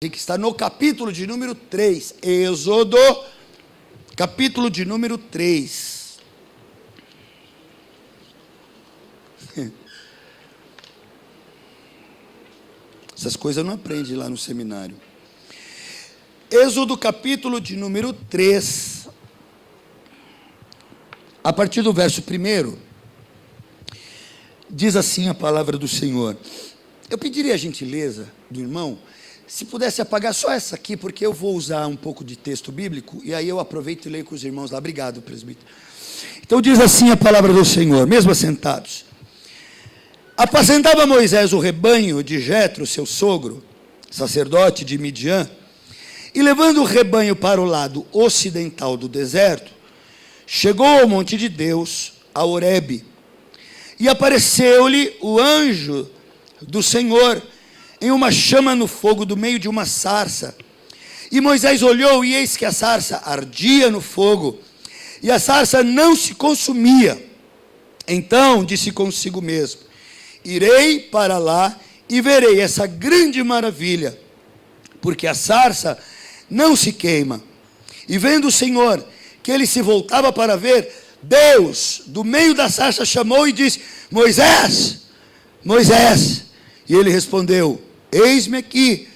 que está no capítulo de número 3, Êxodo, capítulo de número 3. Essas coisas não aprende lá no seminário. Êxodo, capítulo de número 3, a partir do verso 1, diz assim a palavra do Senhor. Eu pediria a gentileza do irmão, se pudesse apagar só essa aqui, porque eu vou usar um pouco de texto bíblico, e aí eu aproveito e leio com os irmãos lá. Obrigado, presbítero. Então diz assim a palavra do Senhor, mesmo assentados. Apacentava Moisés o rebanho de Jetro, seu sogro, sacerdote de Midian, e levando o rebanho para o lado ocidental do deserto, chegou ao monte de Deus, a Horebe, e apareceu-lhe o anjo do Senhor, em uma chama no fogo do meio de uma sarça. E Moisés olhou, e eis que a sarça ardia no fogo, e a sarça não se consumia. Então disse consigo mesmo: irei para lá e verei essa grande maravilha, porque a sarça não se queima. E vendo o Senhor que ele se voltava para ver, Deus, do meio da sarça, chamou e disse: Moisés, Moisés. E ele respondeu: eis-me aqui.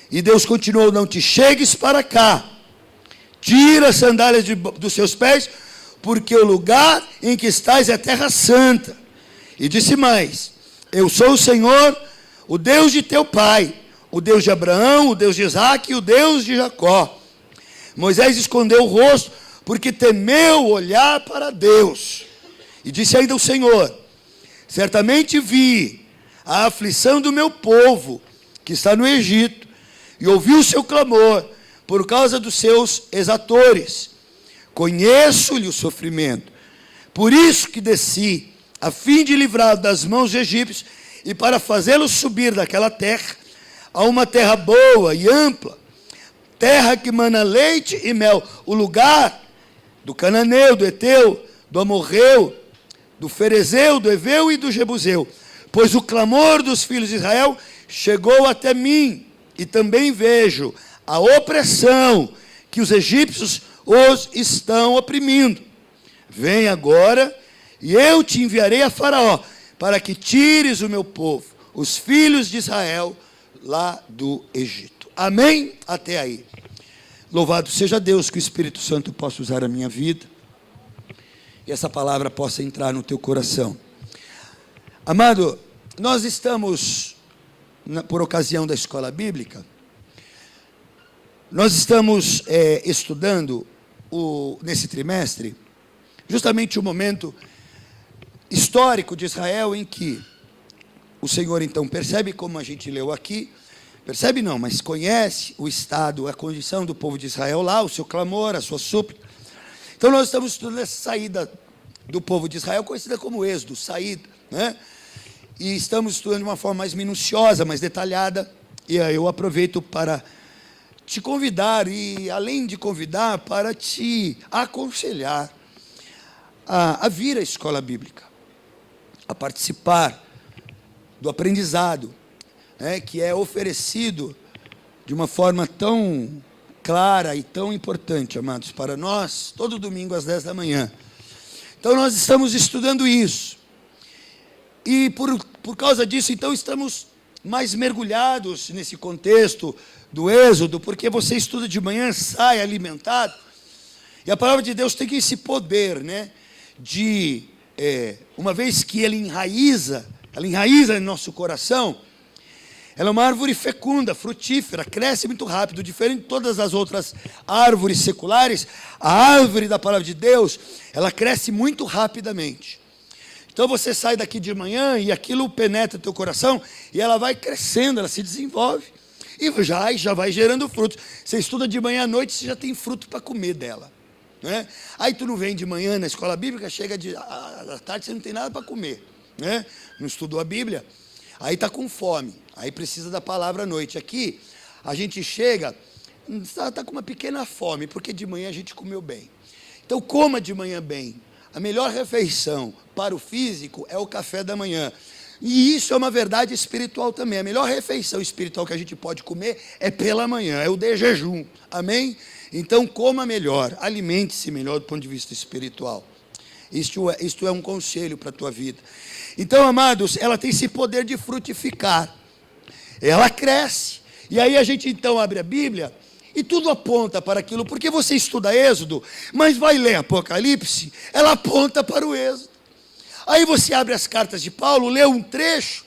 E Deus continuou: não te chegues para cá, tira as sandálias dos seus pés, porque o lugar em que estás é terra santa. E disse mais: eu sou o Senhor, o Deus de teu pai, o Deus de Abraão, o Deus de Isaque e o Deus de Jacó. Moisés escondeu o rosto, porque temeu olhar para Deus. E disse ainda o Senhor: certamente vi a aflição do meu povo, que está no Egito, e ouvi o seu clamor, por causa dos seus exatores. Conheço-lhe o sofrimento, por isso que desci, a fim de livrá-lo das mãos dos egípcios, e para fazê-lo subir daquela terra, a uma terra boa e ampla, terra que mana leite e mel, o lugar do cananeu, do Eteu, do Amorreu, do Ferezeu, do Eveu e do Jebuseu. Pois o clamor dos filhos de Israel chegou até mim, e também vejo a opressão que os egípcios os estão oprimindo. Vem agora, e eu te enviarei a Faraó, para que tires o meu povo, os filhos de Israel, lá do Egito. Amém? Até aí. Louvado seja Deus, que o Espírito Santo possa usar a minha vida, e essa palavra possa entrar no teu coração. Amado, nós estamos, por ocasião da escola bíblica, nós estamos estudando, nesse trimestre, justamente o momento histórico de Israel, em que o Senhor então percebe, como a gente leu aqui, percebe não, mas conhece o estado, a condição do povo de Israel lá, o seu clamor, a sua súplica. Então nós estamos estudando essa saída do povo de Israel, conhecida como êxodo, saída, né? E estamos estudando de uma forma mais minuciosa, mais detalhada, e aí eu aproveito para te convidar, e além de convidar, para te aconselhar a vir à escola bíblica, a participar do aprendizado, que é oferecido de uma forma tão clara e tão importante, amados, para nós, todo domingo às 10 da manhã. Então nós estamos estudando isso. E por causa disso, então, estamos mais mergulhados nesse contexto do Êxodo, porque você estuda de manhã, sai alimentado, e a palavra de Deus tem esse poder, uma vez que ela enraiza em nosso coração, ela é uma árvore fecunda, frutífera, cresce muito rápido, diferente de todas as outras árvores seculares. A árvore da palavra de Deus, ela cresce muito rapidamente. Então você sai daqui de manhã e aquilo penetra o teu coração e ela vai crescendo, ela se desenvolve e já vai gerando frutos. Você estuda de manhã à noite, você já tem fruto para comer dela, né? Aí tu não vem de manhã na escola bíblica, chega à tarde, você não tem nada para comer, né? Não estudou a Bíblia, aí está com fome, aí precisa da palavra à noite. Aqui a gente chega, está com uma pequena fome, porque de manhã a gente comeu bem. Então coma de manhã bem. A melhor refeição para o físico é o café da manhã. E isso é uma verdade espiritual também. A melhor refeição espiritual que a gente pode comer é pela manhã, é o de jejum. Amém? Então coma melhor, alimente-se melhor do ponto de vista espiritual. Isto é um conselho para a tua vida. Então, amados, ela tem esse poder de frutificar. Ela cresce. E aí a gente então abre a Bíblia e tudo aponta para aquilo. Porque você estuda Êxodo, mas vai ler Apocalipse, ela aponta para o Êxodo. Aí você abre as cartas de Paulo, lê um trecho,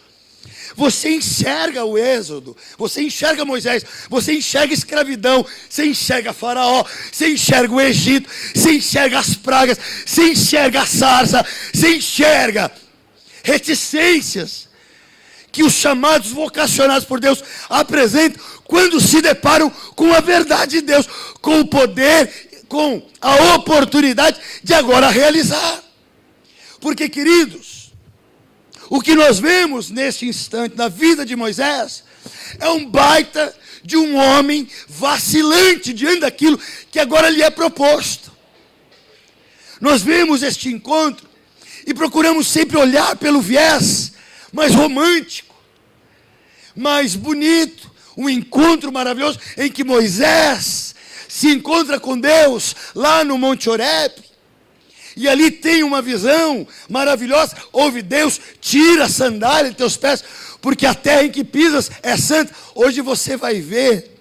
você enxerga o Êxodo, você enxerga Moisés, você enxerga a escravidão, você enxerga Faraó, você enxerga o Egito, você enxerga as pragas, você enxerga a sarça, você enxerga reticências que os chamados vocacionados por Deus apresentam quando se deparam com a verdade de Deus, com o poder, com a oportunidade de agora realizar. Porque, queridos, o que nós vemos neste instante na vida de Moisés é um baita de um homem vacilante diante daquilo que agora lhe é proposto. Nós vemos este encontro e procuramos sempre olhar pelo viés mais romântico, mais bonito, um encontro maravilhoso em que Moisés se encontra com Deus lá no Monte Horebe. E ali tem uma visão maravilhosa. Ouve Deus, tira a sandália de teus pés, porque a terra em que pisas é santa. Hoje você vai ver,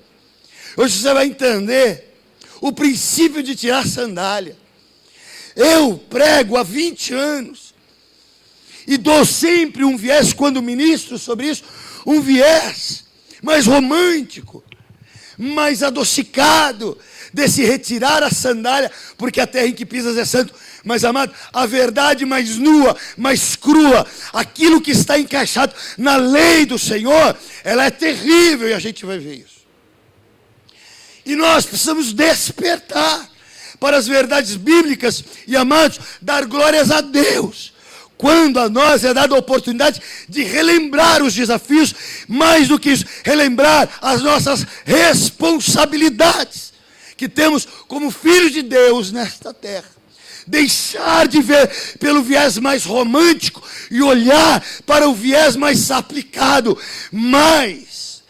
hoje você vai entender o princípio de tirar a sandália. Eu prego há 20 anos e dou sempre um viés, quando ministro sobre isso, um viés mais romântico, mais adocicado, desse retirar a sandália, porque a terra em que pisas é santo. Mas, amado, a verdade mais nua, mais crua, aquilo que está encaixado na lei do Senhor, ela é terrível, e a gente vai ver isso. E nós precisamos despertar para as verdades bíblicas e, amados, dar glórias a Deus, quando a nós é dada a oportunidade de relembrar os desafios, mais do que isso, relembrar as nossas responsabilidades que temos como filhos de Deus nesta terra. Deixar de ver pelo viés mais romântico e olhar para o viés mais aplicado, mais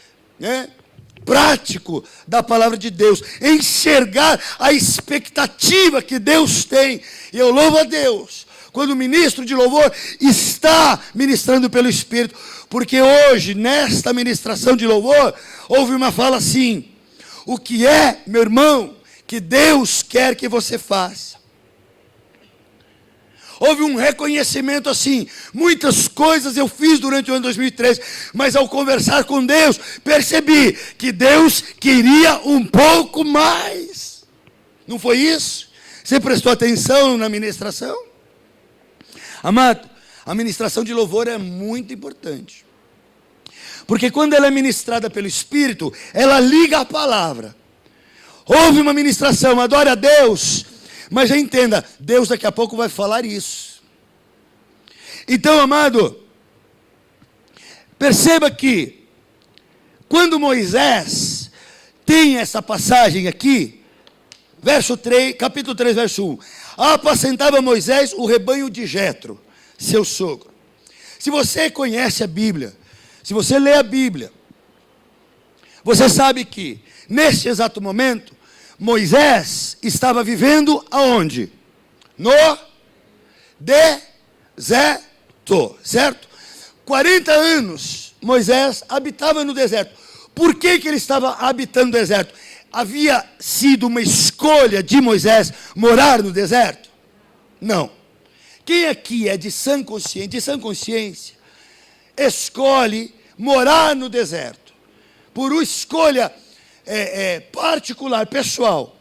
prático da palavra de Deus. Enxergar a expectativa que Deus tem. E eu louvo a Deus quando o ministro de louvor está ministrando pelo Espírito, porque hoje, nesta ministração de louvor, houve uma fala assim: o que é, meu irmão, que Deus quer que você faça? Houve um reconhecimento assim: muitas coisas eu fiz durante o ano 2013, mas ao conversar com Deus, percebi que Deus queria um pouco mais. Não foi isso? Você prestou atenção na ministração? Amado, a ministração de louvor é muito importante, porque quando ela é ministrada pelo Espírito, ela liga a palavra. Houve uma ministração, adore a Deus, mas já entenda, Deus daqui a pouco vai falar isso. Então, amado, perceba que quando Moisés tem essa passagem aqui, verso 3, capítulo 3, verso 1. Apacentava Moisés o rebanho de Jetro, seu sogro. Se você conhece a Bíblia, se você lê a Bíblia, você sabe que neste exato momento Moisés estava vivendo aonde? No deserto, certo? 40 anos Moisés habitava no deserto. Por que ele estava habitando no deserto? Havia sido uma escolha de Moisés morar no deserto? Não. Quem aqui é de sã consciência, escolhe morar no deserto, por uma escolha particular, pessoal,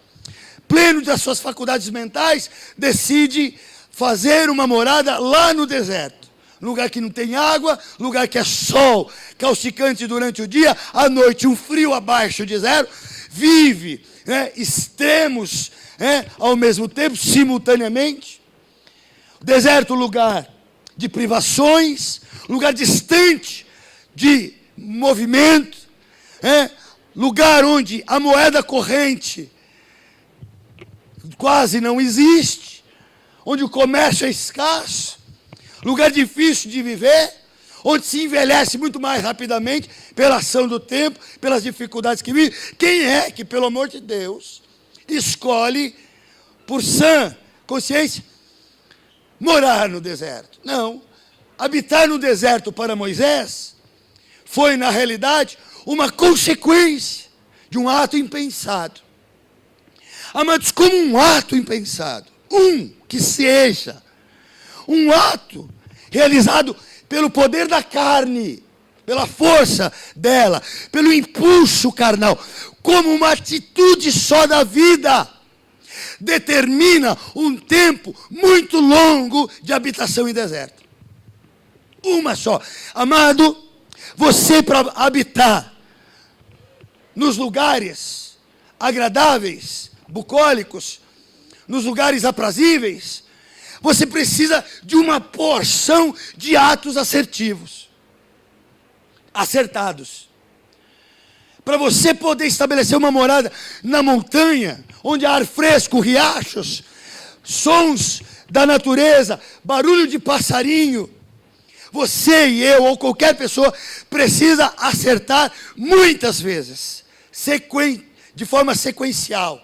pleno das suas faculdades mentais, decide fazer uma morada lá no deserto, lugar que não tem água, lugar que é sol causticante durante o dia, à noite um frio abaixo de zero, vive extremos ao mesmo tempo, simultaneamente. Deserto, lugar de privações, lugar distante de movimento, lugar onde a moeda corrente quase não existe, onde o comércio é escasso, lugar difícil de viver, onde se envelhece muito mais rapidamente, pela ação do tempo, pelas dificuldades que vive. Quem é que, pelo amor de Deus, escolhe, por sã consciência, morar no deserto? Não. Habitar no deserto para Moisés foi, na realidade, uma consequência de um ato impensado. Amados, como um ato impensado, que seja, um ato realizado pelo poder da carne, pela força dela, pelo impulso carnal, como uma atitude só da vida, determina um tempo muito longo de habitação em deserto. Uma só. Amado, você para habitar nos lugares agradáveis, bucólicos, nos lugares aprazíveis, você precisa de uma porção de atos assertivos, acertados. Para você poder estabelecer uma morada na montanha, onde há ar fresco, riachos, sons da natureza, barulho de passarinho, você e eu, ou qualquer pessoa, precisa acertar muitas vezes, de forma sequencial.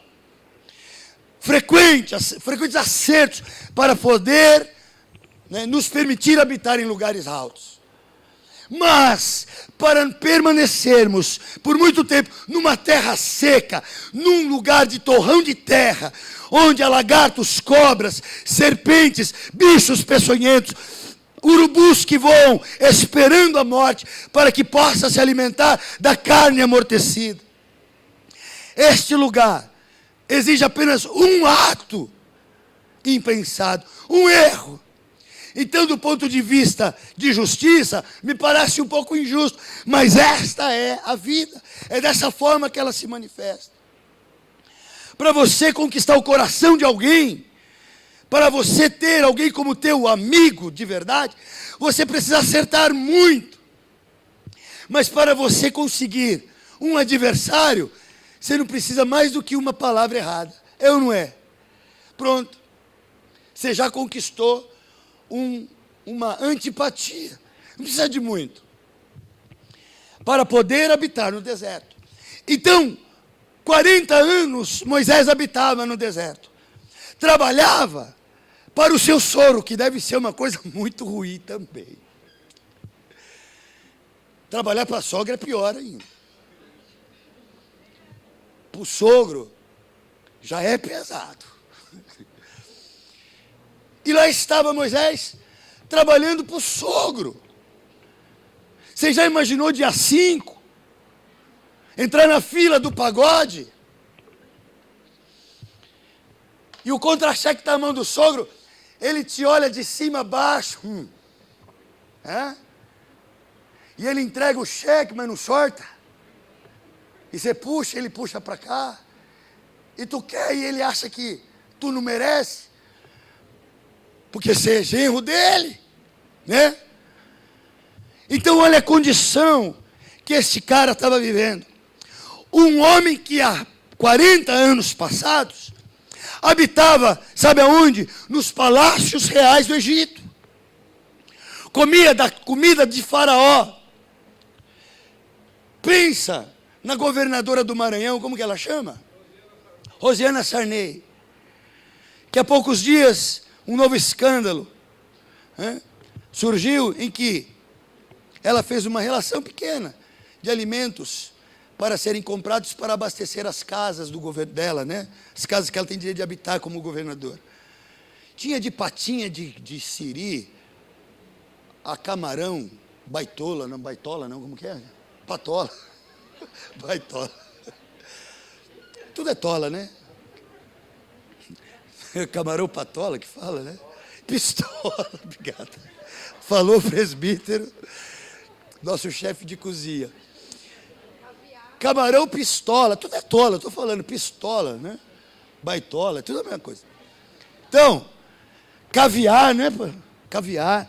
Frequentes acertos para poder, nos permitir habitar em lugares altos. Mas, para permanecermos por muito tempo numa terra seca, num lugar de torrão de terra, onde há lagartos, cobras, serpentes, bichos peçonhentos, urubus que voam esperando a morte para que possa se alimentar da carne amortecida. Este lugar exige apenas um ato impensado, um erro. Então, do ponto de vista de justiça, me parece um pouco injusto, mas esta é a vida, é dessa forma que ela se manifesta. Para você conquistar o coração de alguém, para você ter alguém como teu amigo de verdade, você precisa acertar muito. Mas para você conseguir um adversário, você não precisa mais do que uma palavra errada. É ou não é? Pronto. Você já conquistou uma antipatia. Não precisa de muito. Para poder habitar no deserto. Então, 40 anos Moisés habitava no deserto. Trabalhava para o seu sogro, que deve ser uma coisa muito ruim também. Trabalhar para a sogra é pior ainda. Para o sogro, já é pesado. E lá estava Moisés, trabalhando para o sogro. Você já imaginou dia 5? Entrar na fila do pagode? E o contra-cheque está na mão do sogro, ele te olha de cima a baixo. E ele entrega o cheque, mas não sorta. E você puxa, ele puxa para cá. E tu quer, e ele acha que tu não merece. Porque você é genro dele, né? Então olha a condição que esse cara estava vivendo. Um homem que há 40 anos passados habitava, sabe aonde? Nos palácios reais do Egito. Comia da comida de Faraó. Pensa na governadora do Maranhão, como que ela chama? Rosiana Sarney. Que há poucos dias, um novo escândalo surgiu em que ela fez uma relação pequena de alimentos para serem comprados para abastecer as casas do governo dela, né? As casas que ela tem direito de habitar como governadora. Tinha de patinha de siri, a camarão, baitola, não, como que é? Patola. Baitola. Tudo é tola, né? Camarão patola que fala, né? Pistola, obrigado. Falou o presbítero, nosso chefe de cozinha. Camarão pistola, tudo é tola, estou falando pistola, né? Baitola, tudo a mesma coisa. Então, caviar, né? Caviar,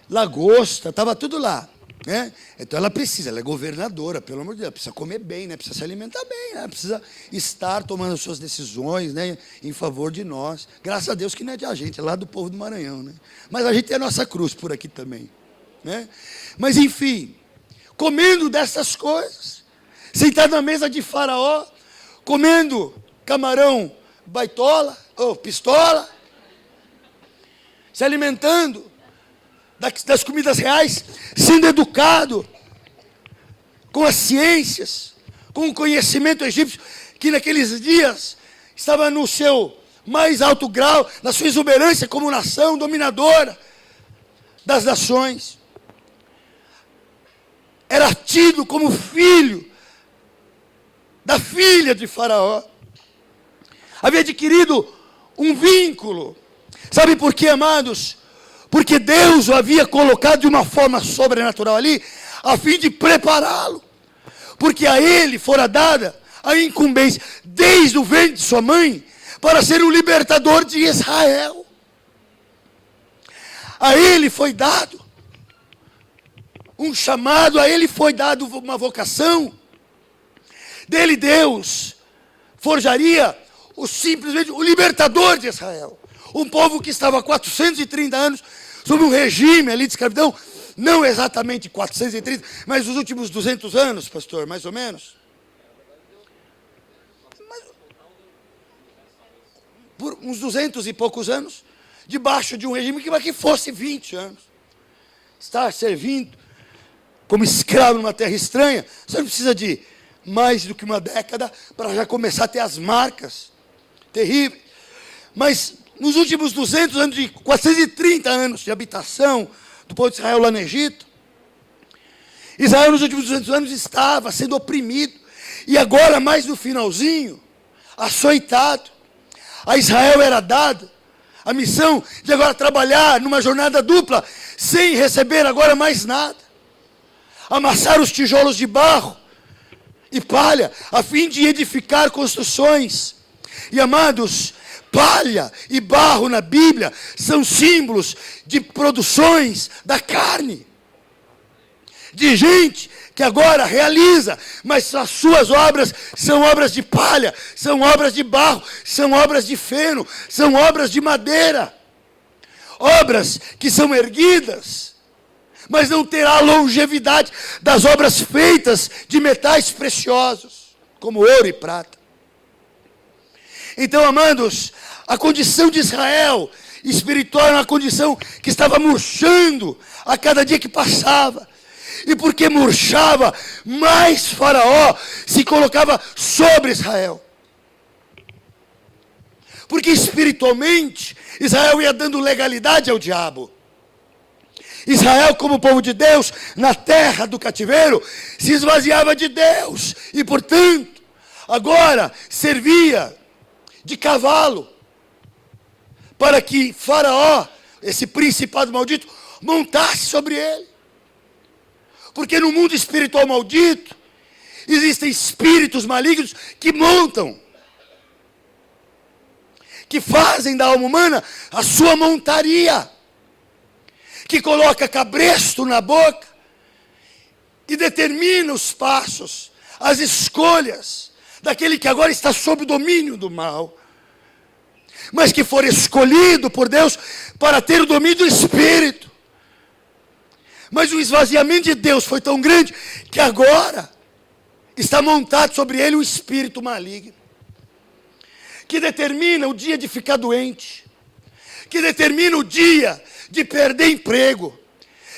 lagosta, estava tudo lá. Né? Então ela é governadora, pelo amor de Deus, ela precisa comer bem, né? Precisa se alimentar bem, né? Precisa estar tomando suas decisões, né? Em favor de nós. Graças a Deus que não é de a gente, é lá do povo do Maranhão, né? Mas a gente tem a nossa cruz por aqui também. né? Mas enfim, comendo dessas coisas, sentado na mesa de Faraó, comendo camarão baitola, ou pistola, se alimentando das comidas reais, sendo educado com as ciências, com o conhecimento egípcio, que naqueles dias estava no seu mais alto grau, na sua exuberância como nação dominadora das nações. Era tido como filho da filha de Faraó. Havia adquirido um vínculo. Sabe por quê, amados? Porque Deus o havia colocado de uma forma sobrenatural ali, a fim de prepará-lo. Porque a ele fora dada a incumbência, desde o ventre de sua mãe, para ser o libertador de Israel. A ele foi dado um chamado, a ele foi dado uma vocação. Dele Deus forjaria simplesmente o libertador de Israel. Um povo que estava há 430 anos sob um regime ali de escravidão, não exatamente 430, mas os últimos 200 anos, pastor, mais ou menos. Por uns 200 e poucos anos, debaixo de um regime que fosse 20 anos. Estar servindo como escravo numa terra estranha, você não precisa de mais do que uma década para já começar a ter as marcas terríveis. Mas nos últimos 200 anos, de 430 anos de habitação do povo de Israel lá no Egito, Israel nos últimos 200 anos estava sendo oprimido. E agora, mais no finalzinho, açoitado. A Israel era dada a missão de agora trabalhar numa jornada dupla, sem receber agora mais nada. Amassar os tijolos de barro e palha, a fim de edificar construções. E amados, palha e barro na Bíblia são símbolos de produções da carne. De gente que agora realiza, mas as suas obras são obras de palha, são obras de barro, são obras de feno, são obras de madeira. Obras que são erguidas, mas não terá a longevidade das obras feitas de metais preciosos, como ouro e prata. Então, amados, a condição de Israel espiritual era uma condição que estava murchando a cada dia que passava. E porque murchava, mais Faraó se colocava sobre Israel. Porque espiritualmente, Israel ia dando legalidade ao diabo. Israel, como povo de Deus, na terra do cativeiro, se esvaziava de Deus. E, portanto, agora servia de cavalo para que Faraó, esse principado maldito, montasse sobre ele. Porque no mundo espiritual maldito, existem espíritos malignos que montam, que fazem da alma humana a sua montaria, que coloca cabresto na boca e determina os passos, as escolhas daquele que agora está sob o domínio do mal, mas que for escolhido por Deus para ter o domínio do espírito. Mas o esvaziamento de Deus foi tão grande que agora está montado sobre ele um espírito maligno, que determina o dia de ficar doente, que determina o dia de perder emprego,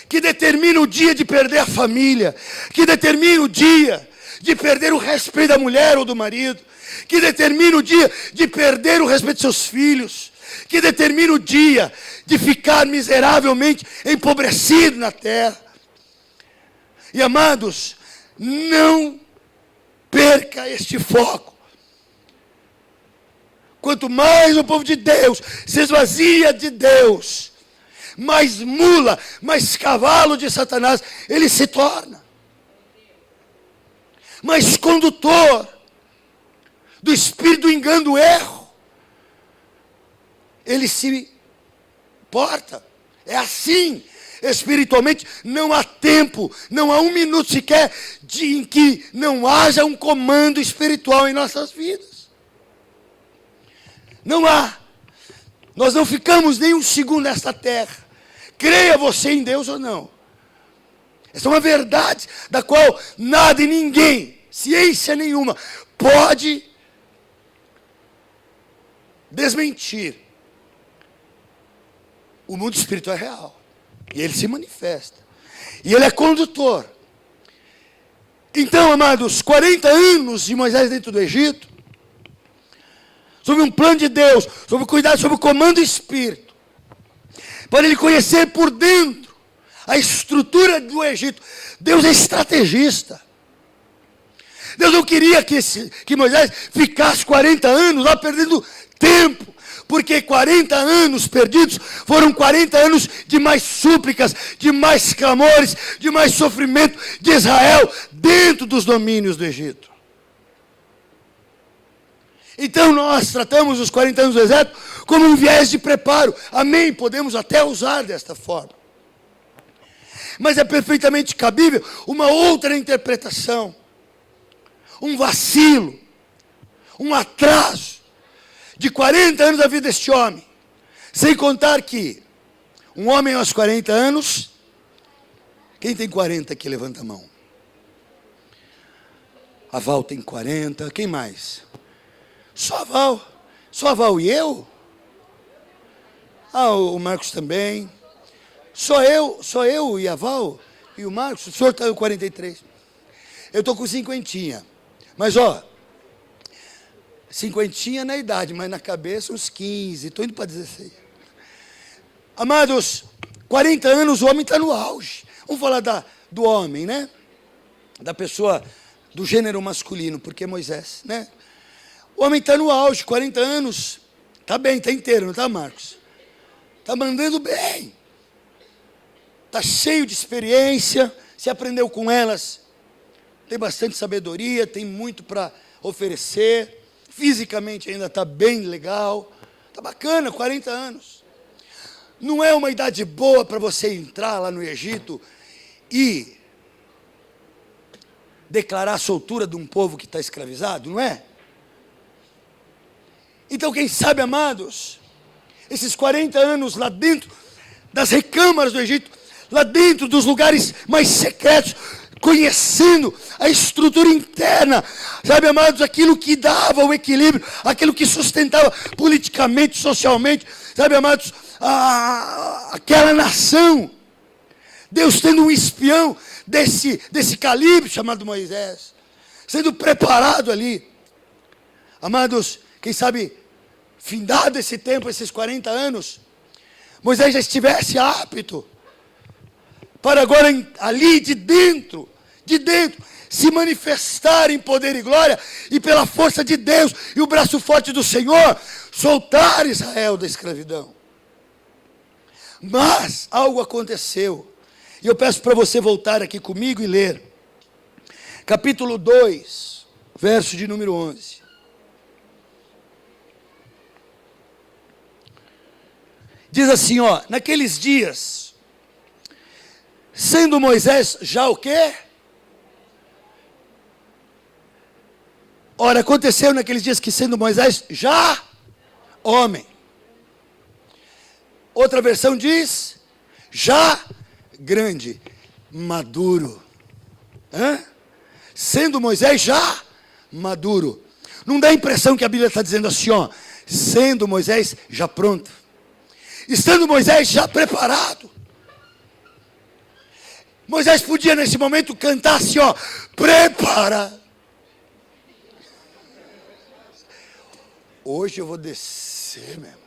que determina o dia de perder a família, que determina o dia de perder o respeito da mulher ou do marido, que determina o dia de perder o respeito de seus filhos, que determina o dia de ficar miseravelmente empobrecido na terra. E amados, não perca este foco. Quanto mais o povo de Deus se esvazia de Deus, mais mula, mais cavalo de Satanás ele se torna. Mais condutor do espírito do engano, do erro. Ele se porta. É assim, espiritualmente, não há tempo, não há um minuto sequer em que não haja um comando espiritual em nossas vidas. Não há. Nós não ficamos nem um segundo nesta terra. Creia você em Deus ou não. Essa é uma verdade da qual nada e ninguém, ciência nenhuma, pode desmentir. O mundo espiritual é real. E ele se manifesta. E ele é condutor. Então, amados, 40 anos de Moisés dentro do Egito, sob um plano de Deus, sob o cuidado, sob o comando do Espírito, para ele conhecer por dentro a estrutura do Egito. Deus é estrategista. Deus não queria que Moisés ficasse 40 anos lá perdendo tempo, porque 40 anos perdidos foram 40 anos de mais súplicas, de mais clamores, de mais sofrimento de Israel dentro dos domínios do Egito. Então nós tratamos os 40 anos do deserto como um viés de preparo. Amém? Podemos até usar desta forma. Mas é perfeitamente cabível uma outra interpretação. Um vacilo, um atraso de 40 anos da vida deste homem. Sem contar que um homem aos 40 anos, quem tem 40 aqui, levanta a mão. A Val tem 40, quem mais? Só a Val e eu? O Marcos também. Só eu e a Val e o Marcos. O senhor está com 43. Eu estou com 50. Mas cinquentinha na idade, mas na cabeça uns 15, estou indo para 16. Amados, 40 anos o homem está no auge. Vamos falar do homem, né? Da pessoa do gênero masculino, porque Moisés, né? O homem está no auge, 40 anos, está bem, está inteiro, não está, Marcos? Está mandando bem. Está cheio de experiência, se aprendeu com elas, tem bastante sabedoria, tem muito para oferecer. Fisicamente ainda está bem legal, está bacana, 40 anos. Não é uma idade boa para você entrar lá no Egito e declarar a soltura de um povo que está escravizado, não é? Então, quem sabe, amados, esses 40 anos lá dentro das recâmaras do Egito, lá dentro dos lugares mais secretos, conhecendo a estrutura interna, sabe, amados, aquilo que dava o equilíbrio, aquilo que sustentava politicamente, socialmente, sabe, amados, aquela nação. Deus tendo um espião desse calibre chamado Moisés, sendo preparado ali. Amados, quem sabe, findado esse tempo, esses 40 anos, Moisés já estivesse apto para agora ali de dentro, se manifestar em poder e glória, e pela força de Deus, e o braço forte do Senhor, soltar Israel da escravidão. Mas algo aconteceu, e eu peço para você voltar aqui comigo e ler, capítulo 2, verso de número 11. Diz assim, naqueles dias, sendo Moisés já o quê? Ora, aconteceu naqueles dias que sendo Moisés já homem. Outra versão diz, já grande, maduro. Sendo Moisés já maduro. Não dá a impressão que a Bíblia está dizendo assim, sendo Moisés já pronto. Estando Moisés já preparado. Moisés podia nesse momento cantar assim, prepara. Hoje eu vou descer mesmo.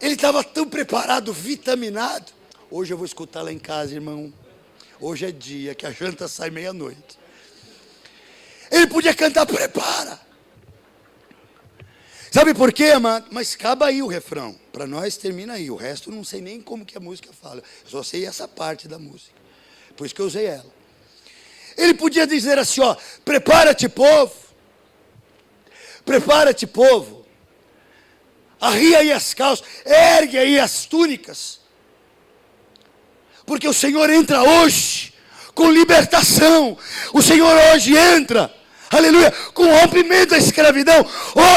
Ele estava tão preparado, vitaminado. Hoje eu vou escutar lá em casa, irmão. Hoje é dia que a janta sai meia-noite. Ele podia cantar, prepara. Sabe por quê, amado? Mas acaba aí o refrão. Para nós termina aí. O resto eu não sei nem como que a música fala. Eu só sei essa parte da música. Por isso que eu usei ela. Ele podia dizer assim, prepara-te, povo. Prepara-te, povo. Arria aí as calças. Ergue aí as túnicas. Porque o Senhor entra hoje com libertação. O Senhor hoje entra aleluia, com o rompimento da escravidão.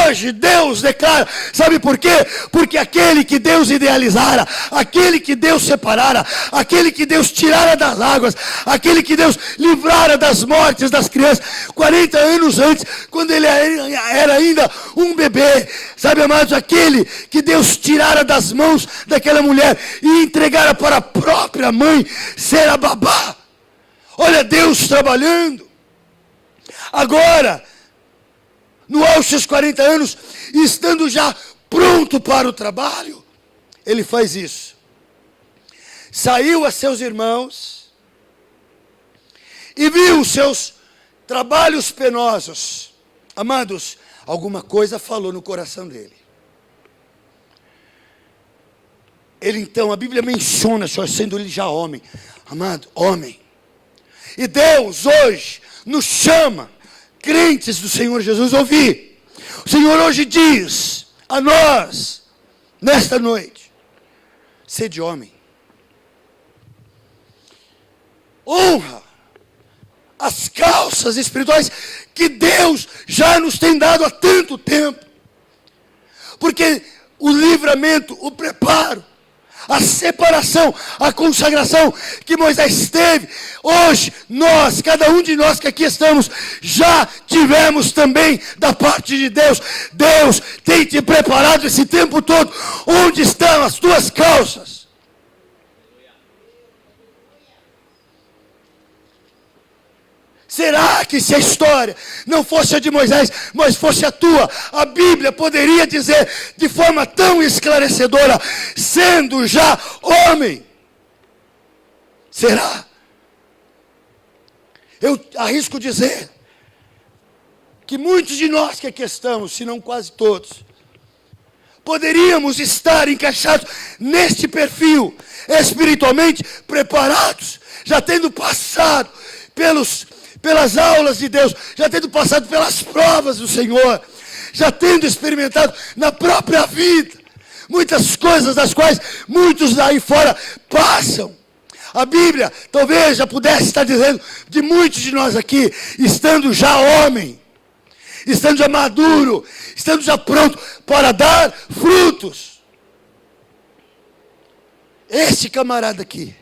Hoje Deus declara, sabe por quê? Porque aquele que Deus idealizara, aquele que Deus separara, aquele que Deus tirara das águas, aquele que Deus livrara das mortes das crianças, 40 anos antes, quando ele era ainda um bebê, sabe, amados, aquele que Deus tirara das mãos daquela mulher e entregara para a própria mãe ser a babá. Olha Deus trabalhando. Agora, no auge dos 40 anos, estando já pronto para o trabalho, ele faz isso. Saiu a seus irmãos e viu os seus trabalhos penosos. Amados, alguma coisa falou no coração dele. Ele então, a Bíblia menciona, só sendo ele já homem. Amado, homem. E Deus hoje nos chama, crentes do Senhor Jesus, ouvir. O Senhor hoje diz a nós, nesta noite, sede homem. Honra as calças espirituais que Deus já nos tem dado há tanto tempo. Porque o livramento, o preparo, a separação, a consagração que Moisés teve, hoje nós, cada um de nós que aqui estamos, já tivemos também da parte de Deus. Deus tem te preparado esse tempo todo. Onde estão as tuas calças? Será que se a história não fosse a de Moisés, mas fosse a tua, a Bíblia poderia dizer de forma tão esclarecedora, sendo já homem? Será? Eu arrisco dizer que muitos de nós que aqui estamos, se não quase todos, poderíamos estar encaixados neste perfil, espiritualmente preparados, já tendo passado pelas aulas de Deus, já tendo passado pelas provas do Senhor, já tendo experimentado na própria vida muitas coisas das quais muitos aí fora passam. A Bíblia talvez já pudesse estar dizendo de muitos de nós aqui, estando já homem, estando já maduro, estando já pronto para dar frutos. Este camarada aqui,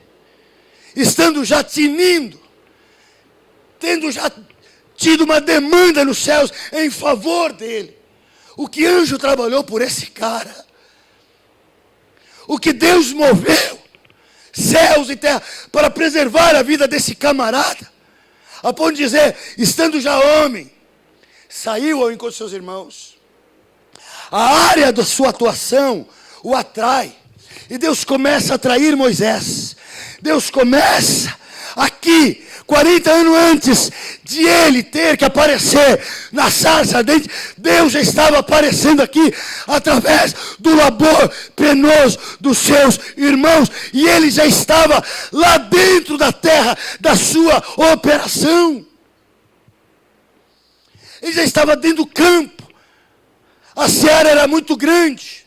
estando já tinindo, tendo já tido uma demanda nos céus em favor dele. O que anjo trabalhou por esse cara, o que Deus moveu, céus e terra, para preservar a vida desse camarada, a ponto de dizer, estando já homem, saiu ao encontro de seus irmãos. A área da sua atuação o atrai, e Deus começa a atrair Moisés. Deus começa aqui, 40 anos antes de ele ter que aparecer na sarça ardente, Deus já estava aparecendo aqui através do labor penoso dos seus irmãos, e ele já estava lá dentro da terra da sua operação. Ele já estava dentro do campo. A seara era muito grande.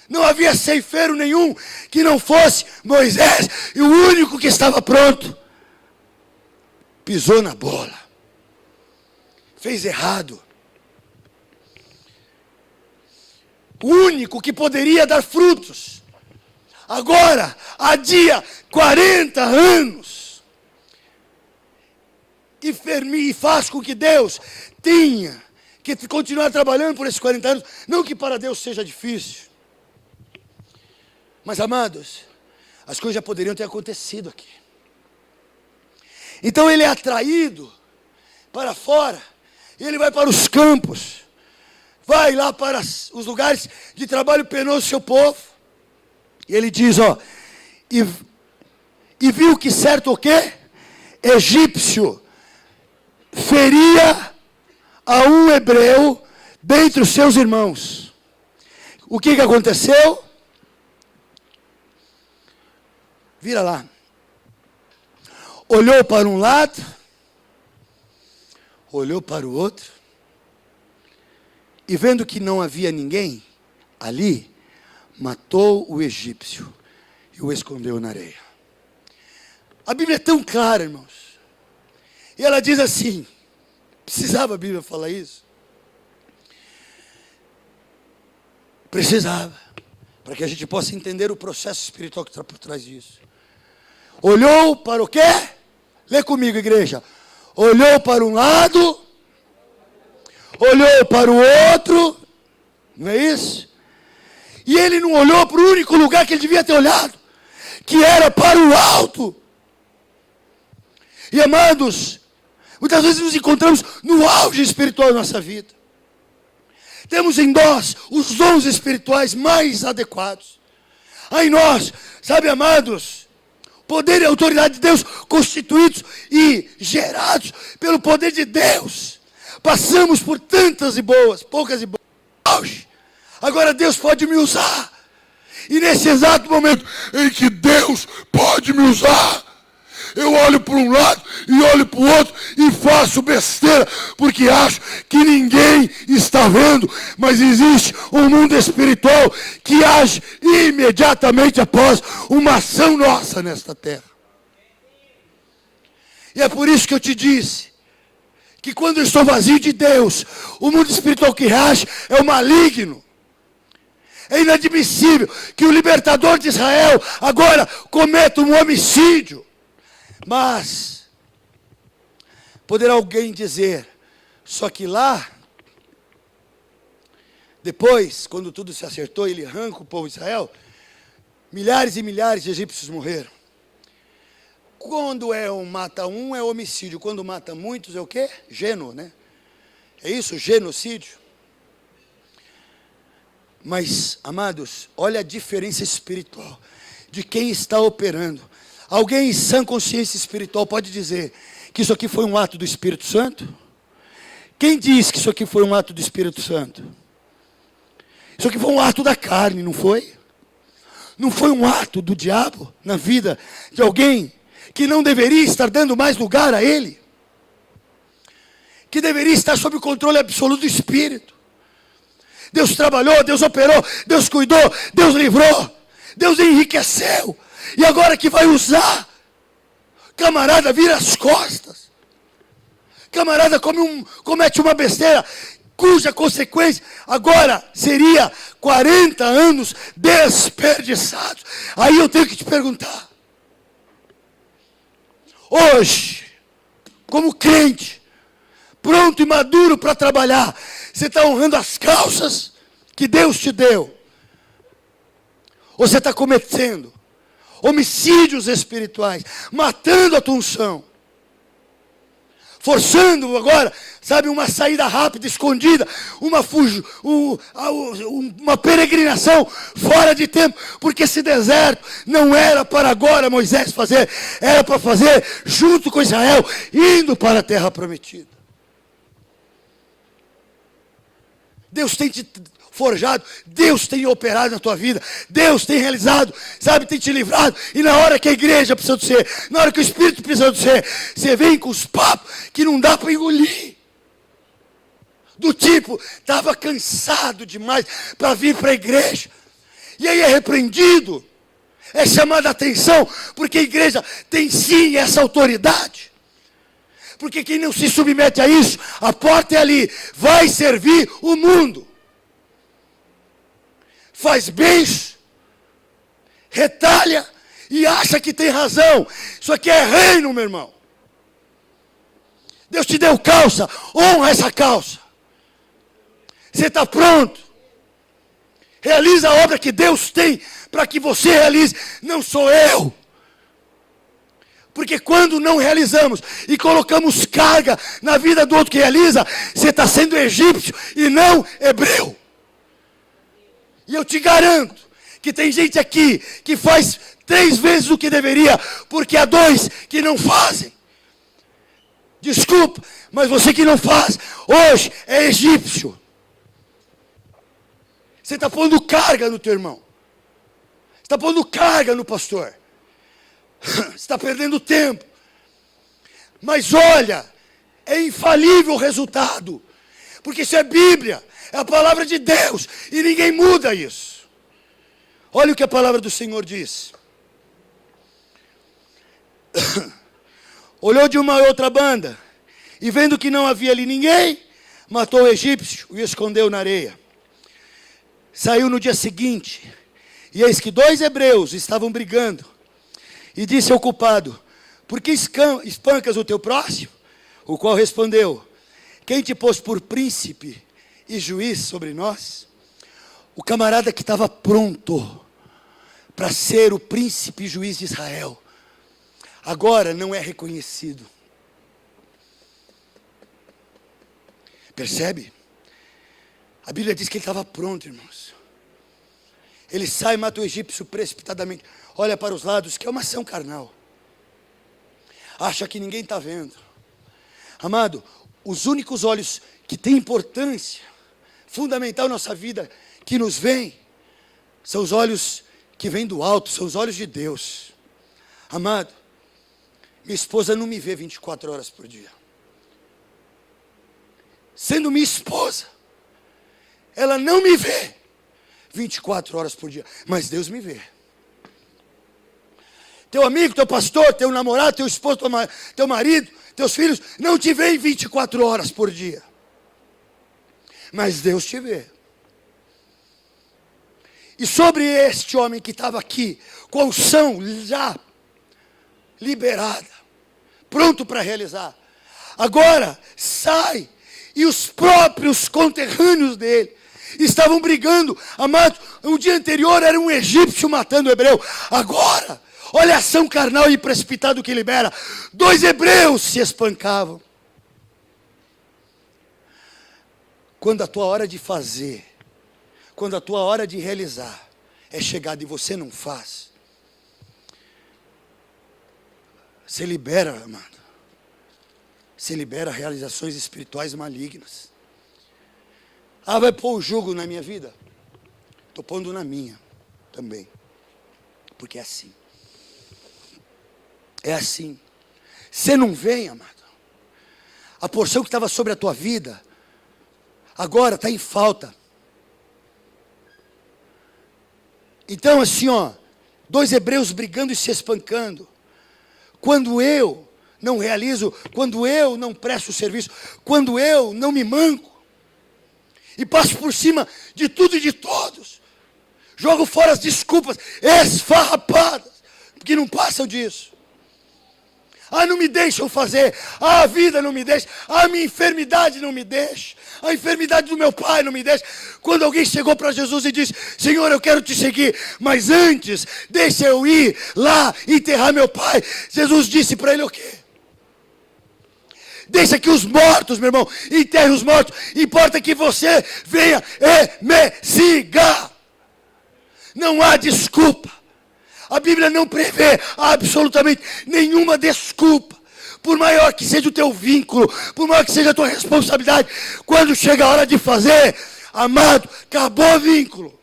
Não havia ceifeiro nenhum que não fosse Moisés, e o único que estava pronto pisou na bola, fez errado. O único que poderia dar frutos, agora adia 40 anos, e faz com que Deus tenha que continuar trabalhando por esses 40 anos. Não que para Deus seja difícil, mas amados, as coisas já poderiam ter acontecido aqui. Então ele é atraído para fora, e ele vai para os campos, vai lá para os lugares de trabalho penoso do seu povo, e ele diz, e viu que certo o quê? Egípcio feria a um hebreu dentre os seus irmãos. O que aconteceu? Vira lá. Olhou para um lado, olhou para o outro, e vendo que não havia ninguém ali, matou o egípcio e o escondeu na areia. A Bíblia é tão clara, irmãos. E ela diz assim, Precisava a Bíblia falar isso? Precisava, para que a gente possa entender o processo espiritual que está por trás disso. Olhou para o quê? Lê comigo, igreja. Olhou para um lado, olhou para o outro, não é isso? E ele não olhou para o único lugar que ele devia ter olhado, que era para o alto. E amados, muitas vezes nos encontramos no auge espiritual da nossa vida. Temos em nós os dons espirituais mais adequados. Há em nós, sabe, amados, poder e autoridade de Deus constituídos e gerados pelo poder de Deus. Passamos por tantas e boas, poucas e boas. Auge. Agora Deus pode me usar. E nesse exato momento em que Deus pode me usar, eu olho para um lado e olho para o outro e faço besteira, porque acho que ninguém está vendo, mas existe um mundo espiritual que age imediatamente após uma ação nossa nesta terra. E é por isso que eu te disse, que quando eu estou vazio de Deus, o mundo espiritual que age é o maligno. É inadmissível que o libertador de Israel agora cometa um homicídio. Mas, poderá alguém dizer, só que lá, depois, quando tudo se acertou, ele arranca o povo de Israel, milhares e milhares de egípcios morreram. Quando mata um, é homicídio. Quando mata muitos, é o quê? Gênero, né? É isso, genocídio. Mas, amados, olha a diferença espiritual de quem está operando. Alguém em sã consciência espiritual pode dizer que isso aqui foi um ato do Espírito Santo? Quem diz que isso aqui foi um ato do Espírito Santo? Isso aqui foi um ato da carne, não foi? Não foi um ato do diabo na vida de alguém que não deveria estar dando mais lugar a ele? Que deveria estar sob o controle absoluto do Espírito. Deus trabalhou, Deus operou, Deus cuidou, Deus livrou, Deus enriqueceu. E agora que vai usar, camarada vira as costas. Camarada comete uma besteira, cuja consequência agora seria 40 anos desperdiçados. Aí eu tenho que te perguntar. Hoje, como crente, pronto e maduro para trabalhar, você está honrando as causas que Deus te deu? Ou você está cometendo homicídios espirituais, matando a tua unção, forçando agora, sabe, uma saída rápida, escondida, uma peregrinação fora de tempo, porque esse deserto não era para agora Moisés fazer, era para fazer junto com Israel, indo para a terra prometida. Deus tem te forjado, Deus tem operado na tua vida, Deus tem realizado, sabe, tem te livrado. E na hora que a igreja precisa de você, na hora que o Espírito precisa de você, você vem com os papos que não dá para engolir. Do tipo, estava cansado demais para vir para a igreja. E aí é repreendido, é chamada a atenção, porque a igreja tem sim essa autoridade. Porque quem não se submete a isso, a porta é ali, vai servir o mundo. Faz bens, retalha e acha que tem razão. Isso aqui é reino, meu irmão. Deus te deu calça, honra essa calça. Você está pronto? Realiza a obra que Deus tem para que você realize. Não sou eu. Porque quando não realizamos e colocamos carga na vida do outro que realiza, você está sendo egípcio e não hebreu. E eu te garanto que tem gente aqui que faz 3 vezes o que deveria, porque há 2 que não fazem. Desculpa, mas você que não faz, hoje é egípcio. Você está pondo carga no teu irmão. Você está pondo carga no pastor. Você está perdendo tempo. Mas olha, é infalível o resultado. Porque isso é Bíblia, é a palavra de Deus. E ninguém muda isso. Olha o que a palavra do Senhor diz. Olhou de uma outra banda E vendo que não havia ali ninguém, matou o egípcio e o escondeu na areia. Saiu no dia seguinte, e eis que 2 hebreus estavam brigando. E disse ao culpado: por que espancas o teu próximo? O qual respondeu: quem te pôs por príncipe e juiz sobre nós? O camarada que estava pronto para ser o príncipe e juiz de Israel, agora não é reconhecido. Percebe? A Bíblia diz que ele estava pronto, irmãos. Ele sai e mata o egípcio precipitadamente. Olha para os lados, que é uma ação carnal. Acha que ninguém está vendo. Amado, os únicos olhos que têm importância fundamental na nossa vida, que nos veem, são os olhos que vêm do alto, são os olhos de Deus. Amado, minha esposa não me vê 24 horas por dia. Sendo minha esposa, ela não me vê 24 horas por dia, mas Deus me vê. Teu amigo, teu pastor, teu namorado, teu esposo, teu marido, teus filhos, não te veem 24 horas por dia, mas Deus te vê. E sobre este homem que estava aqui, com a unção já liberada, pronto para realizar, agora sai. E os próprios conterrâneos dele estavam brigando. Amado, um dia anterior era um egípcio matando um hebreu. Agora, olha a ação carnal e precipitada que libera. 2 hebreus se espancavam. Quando a tua hora de fazer, quando a tua hora de realizar é chegada e você não faz, você libera, amado. Você libera realizações espirituais malignas. Ah, vai pôr o jugo na minha vida? Estou pondo na minha também. Porque é assim. É assim. Você não vem, amado. A porção que estava sobre a tua vida, agora está em falta. Então assim, 2 hebreus brigando e se espancando. Quando eu não realizo, quando eu não presto serviço, quando eu não me manco, e passo por cima de tudo e de todos, jogo fora as desculpas esfarrapadas, que não passam disso. Ah, não me deixam fazer, a vida não me deixa, a minha enfermidade não me deixa, a enfermidade do meu pai não me deixa. Quando alguém chegou para Jesus e disse: Senhor, eu quero te seguir, mas antes, deixa eu ir lá enterrar meu pai. Jesus disse para ele o quê? Deixa que os mortos, meu irmão, enterrem os mortos. Importa que você venha e me siga. Não há desculpa. A Bíblia não prevê absolutamente nenhuma desculpa. Por maior que seja o teu vínculo, por maior que seja a tua responsabilidade, quando chega a hora de fazer, amado, acabou o vínculo.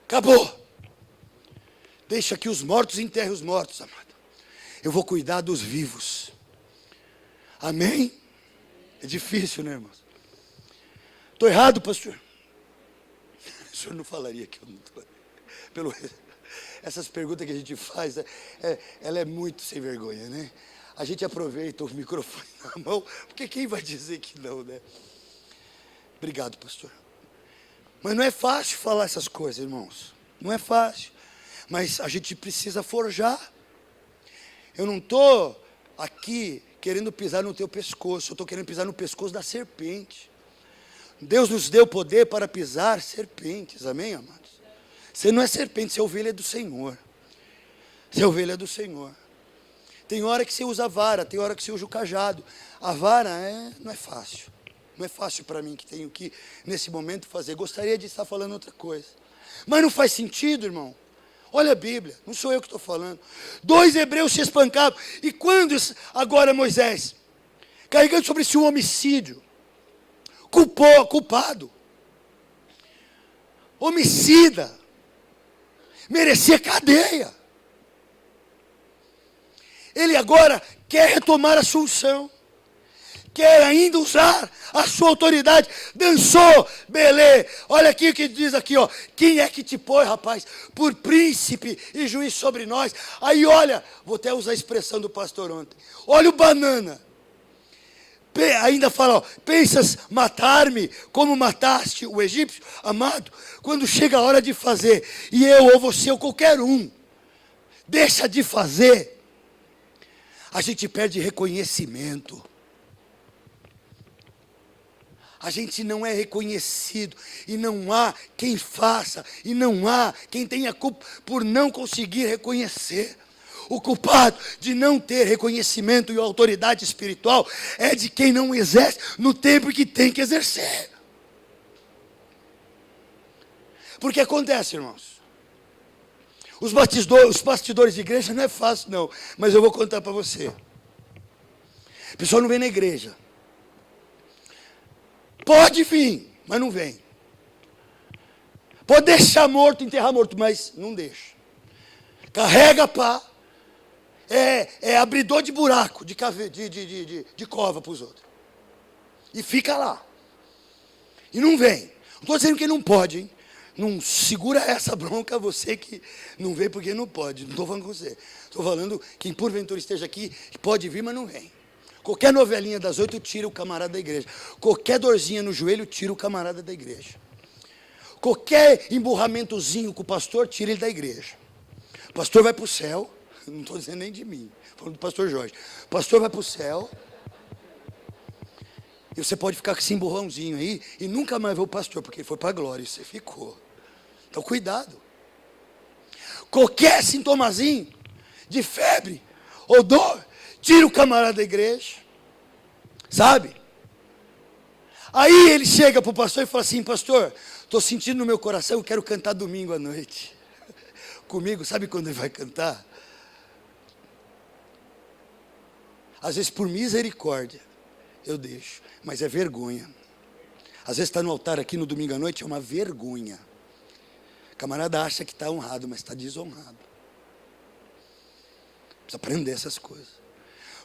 Acabou. Deixa que os mortos enterrem os mortos, amado. Eu vou cuidar dos vivos. Amém? É difícil, né, irmãos? Estou errado, pastor? O senhor não falaria que eu não estou. Essas perguntas que a gente faz, ela é muito sem vergonha, né? A gente aproveita o microfone na mão, porque quem vai dizer que não, né? Obrigado, pastor. Mas não é fácil falar essas coisas, irmãos. Não é fácil. Mas a gente precisa forjar. Eu não estou aqui querendo pisar no teu pescoço, eu estou querendo pisar no pescoço da serpente. Deus nos deu poder para pisar serpentes, amém, amados? Você não é serpente, você é ovelha do Senhor. Você é ovelha do Senhor. Tem hora que você usa a vara, tem hora que você usa o cajado. A vara não é fácil. Não é fácil para mim que tenho que, nesse momento, fazer. Gostaria de estar falando outra coisa. Mas não faz sentido, irmão. Olha a Bíblia, não sou eu que estou falando. 2 hebreus se espancavam. E quando agora Moisés, carregando sobre si um homicídio, culpado, homicida, merecia cadeia. Ele agora quer retomar a sua unção, quer ainda usar a sua autoridade. Dançou, belê. Olha aqui o que diz aqui, ó. Quem é que te põe, rapaz, por príncipe e juiz sobre nós? Aí olha, vou até usar a expressão do pastor ontem. Olha o banana. Ainda fala, ó, pensas matar-me como mataste o egípcio? Amado, quando chega a hora de fazer, e eu ou você ou qualquer um, deixa de fazer, a gente perde reconhecimento. A gente não é reconhecido, e não há quem faça, e não há quem tenha culpa por não conseguir reconhecer. O culpado de não ter reconhecimento e autoridade espiritual é de quem não exerce no tempo que tem que exercer. Porque acontece, irmãos, os bastidores de igreja não é fácil não, mas eu vou contar para você. A pessoa não vem na igreja. Pode vir, mas não vem. Pode deixar morto, enterrar morto, mas não deixa. Carrega pá. É abridor de buraco, de cova para os outros. E fica lá. E não vem. Não estou dizendo que não pode, hein? Não segura essa bronca você que não vem porque não pode. Não estou falando com você. Estou falando quem porventura esteja aqui, pode vir, mas não vem. Qualquer novelinha das 8 tira o camarada da igreja. Qualquer dorzinha no joelho tira o camarada da igreja. Qualquer emburramentozinho com o pastor, tira ele da igreja. O pastor vai para o céu. Não estou dizendo nem de mim, estou falando do pastor Jorge. O pastor vai para o céu. E você pode ficar com esse emburrãozinho aí e nunca mais ver o pastor, porque ele foi para a glória e você ficou. Então cuidado. Qualquer sintomazinho de febre ou dor, tira o camarada da igreja. Sabe? Aí ele chega para o pastor e fala assim: pastor, estou sentindo no meu coração, eu quero cantar domingo à noite. Comigo, sabe quando ele vai cantar? Às vezes por misericórdia eu deixo, mas é vergonha. Às vezes está no altar aqui no domingo à noite, é uma vergonha. O camarada acha que está honrado, mas está desonrado. Precisa aprender essas coisas.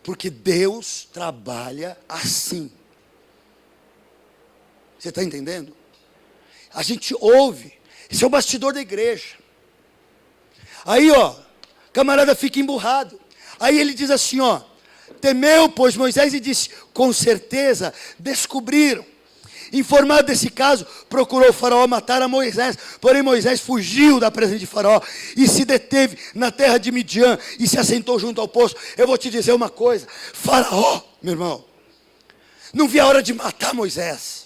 Porque Deus trabalha assim. Você está entendendo? A gente ouve, esse é o bastidor da igreja. Aí ó, o camarada fica emburrado. Aí ele diz assim ó: temeu, pois, Moisés, e disse: com certeza descobriram. Informado desse caso, procurou o faraó matar a Moisés. Porém Moisés fugiu da presença de faraó e se deteve na terra de Midian e se assentou junto ao poço. Eu vou te dizer uma coisa: faraó, meu irmão, não via a hora de matar Moisés.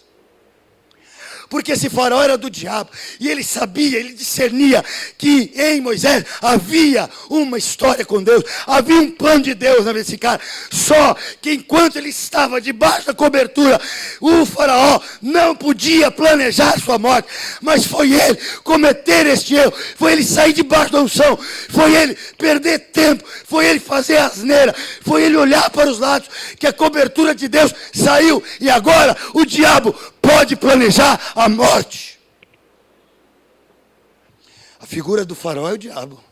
Porque esse faraó era do diabo. E ele sabia, ele discernia que em Moisés havia uma história com Deus. Havia um plano de Deus na vida desse cara. Só que enquanto ele estava debaixo da cobertura, o faraó não podia planejar sua morte. Mas foi ele cometer este erro. Foi ele sair debaixo da unção. Foi ele perder tempo. Foi ele fazer asneira. Foi ele olhar para os lados. Que a cobertura de Deus saiu. E agora o diabo pode planejar a morte. A figura do faraó é o diabo.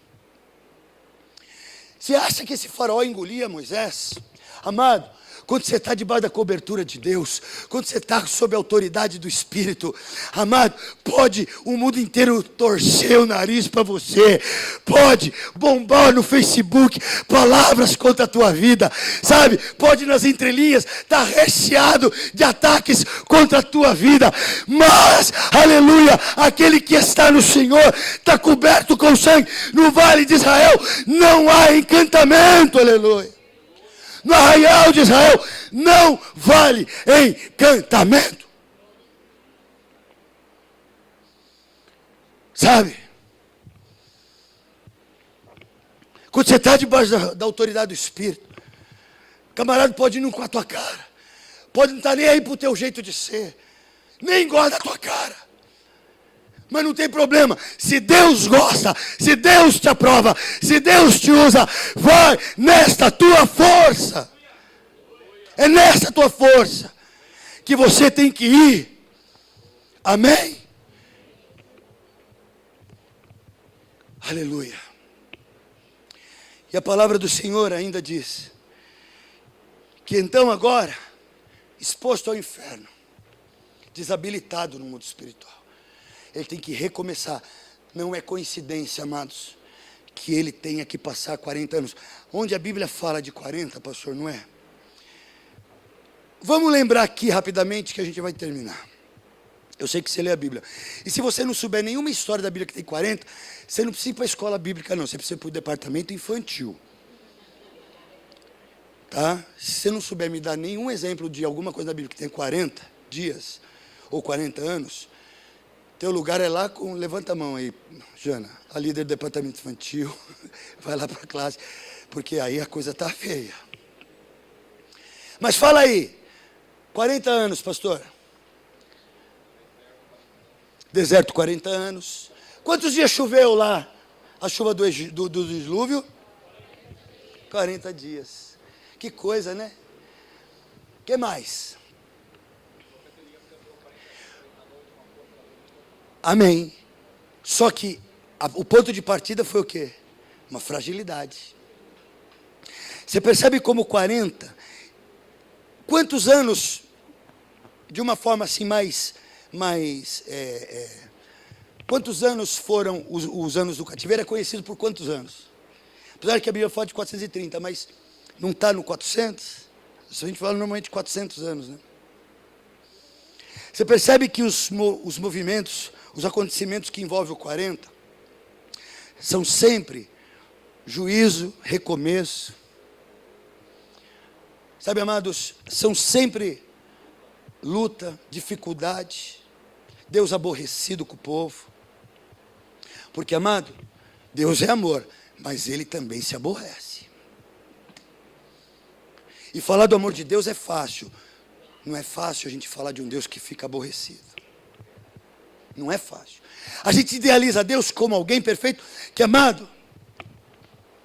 Você acha que esse faraó engolia Moisés? Amado, quando você está debaixo da cobertura de Deus, quando você está sob a autoridade do Espírito, amado, pode o mundo inteiro torcer o nariz para você, pode bombar no Facebook palavras contra a tua vida, sabe, pode nas entrelinhas estar recheado de ataques contra a tua vida, mas, aleluia, aquele que está no Senhor, está coberto com sangue. No vale de Israel não há encantamento, aleluia. No arraial de Israel não vale encantamento. Sabe? Quando você está debaixo da autoridade do Espírito, camarada pode ir com a tua cara, pode não estar nem aí para o teu jeito de ser, nem gosta da tua cara. Mas não tem problema, se Deus gosta, se Deus te aprova, se Deus te usa, vai nesta tua força. É nessa tua força que você tem que ir. Amém? Aleluia. E a palavra do Senhor ainda diz que então agora exposto ao inferno, desabilitado no mundo espiritual. Ele tem que recomeçar. Não é coincidência, amados, que ele tenha que passar 40 anos. Onde a Bíblia fala de 40, pastor, não é? Vamos lembrar aqui rapidamente que a gente vai terminar. Eu sei que você lê a Bíblia. E se você não souber nenhuma história da Bíblia que tem 40, você não precisa ir para a escola bíblica, não. Você precisa ir para o departamento infantil. Tá? Se você não souber me dar nenhum exemplo de alguma coisa da Bíblia que tem 40 dias ou 40 anos, teu lugar é lá com... Levanta a mão aí, Jana, a líder do departamento infantil. Vai lá para a classe, porque aí a coisa está feia. Mas fala aí, 40 anos, pastor. Deserto, 40 anos. Quantos dias choveu lá? A chuva do dilúvio? 40 dias. Que coisa, né? O que mais? Amém. Só que o ponto de partida foi o quê? Uma fragilidade. Você percebe como 40? Quantos anos, de uma forma assim quantos anos foram os anos do cativeiro? É conhecido por quantos anos? Apesar que a Bíblia fala de 430, mas não está no 400? A gente fala normalmente de 400 anos, né? Você percebe que os movimentos, os acontecimentos que envolvem o 40, são sempre juízo, recomeço. Sabe, amados, são sempre luta, dificuldade, Deus aborrecido com o povo. Porque, amado, Deus é amor, mas Ele também se aborrece. E falar do amor de Deus é fácil. Não é fácil a gente falar de um Deus que fica aborrecido. Não é fácil. A gente idealiza Deus como alguém perfeito, que, amado,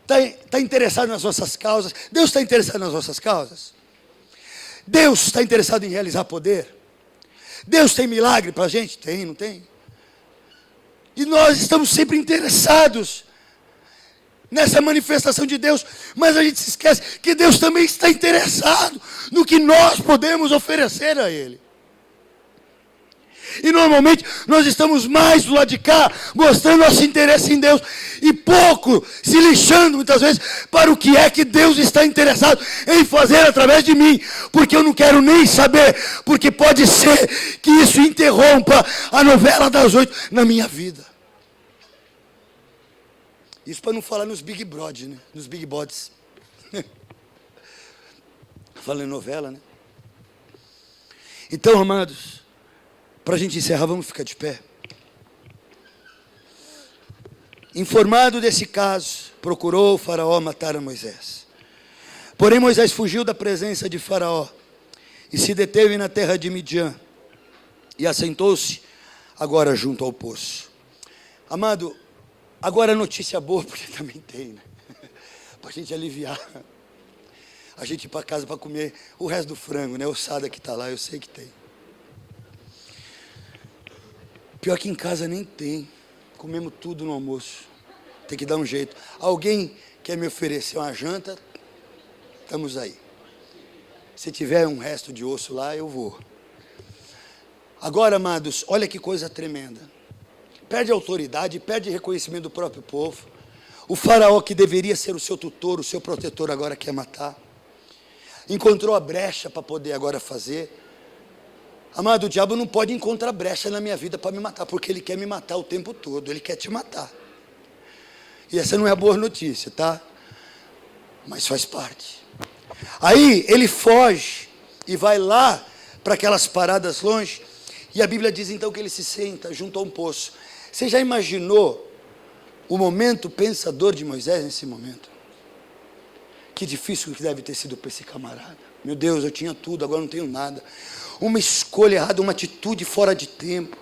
está interessado nas nossas causas. Deus está interessado nas nossas causas. Deus está interessado em realizar poder. Deus tem milagre para a gente? Tem, não tem? E nós estamos sempre interessados nessa manifestação de Deus, mas a gente se esquece que Deus também está interessado no que nós podemos oferecer a Ele. E normalmente nós estamos mais do lado de cá, mostrando nosso interesse em Deus, e pouco se lixando muitas vezes para o que é que Deus está interessado em fazer através de mim, porque eu não quero nem saber, porque pode ser que isso interrompa a novela das 8 na minha vida. Isso para não falar nos Big Brother, né? Nos Big Bods. Falando em novela, né? Então, amados, para a gente encerrar, vamos ficar de pé. Informado desse caso, procurou o faraó matar a Moisés. Porém, Moisés fugiu da presença de faraó e se deteve na terra de Midian e assentou-se agora junto ao poço. Amado, agora notícia boa, porque também tem, né? Para a gente aliviar. A gente ir para casa para comer o resto do frango, né? Ossada que está lá, eu sei que tem. Pior que em casa nem tem. Comemos tudo no almoço. Tem que dar um jeito. Alguém quer me oferecer uma janta? Estamos aí. Se tiver um resto de osso lá, eu vou. Agora, amados, olha que coisa tremenda. Perde autoridade, perde reconhecimento do próprio povo. O faraó, que deveria ser o seu tutor, o seu protetor, agora quer matar. Encontrou a brecha para poder agora fazer. Amado, o diabo não pode encontrar brecha na minha vida para me matar, porque ele quer me matar o tempo todo, ele quer te matar. E essa não é a boa notícia, tá? Mas faz parte. Aí ele foge e vai lá para aquelas paradas longe, e a Bíblia diz então que ele se senta junto a um poço. Você já imaginou o momento pensador de Moisés nesse momento? Que difícil que deve ter sido para esse camarada. Meu Deus, eu tinha tudo, agora não tenho nada. Uma escolha errada, uma atitude fora de tempo.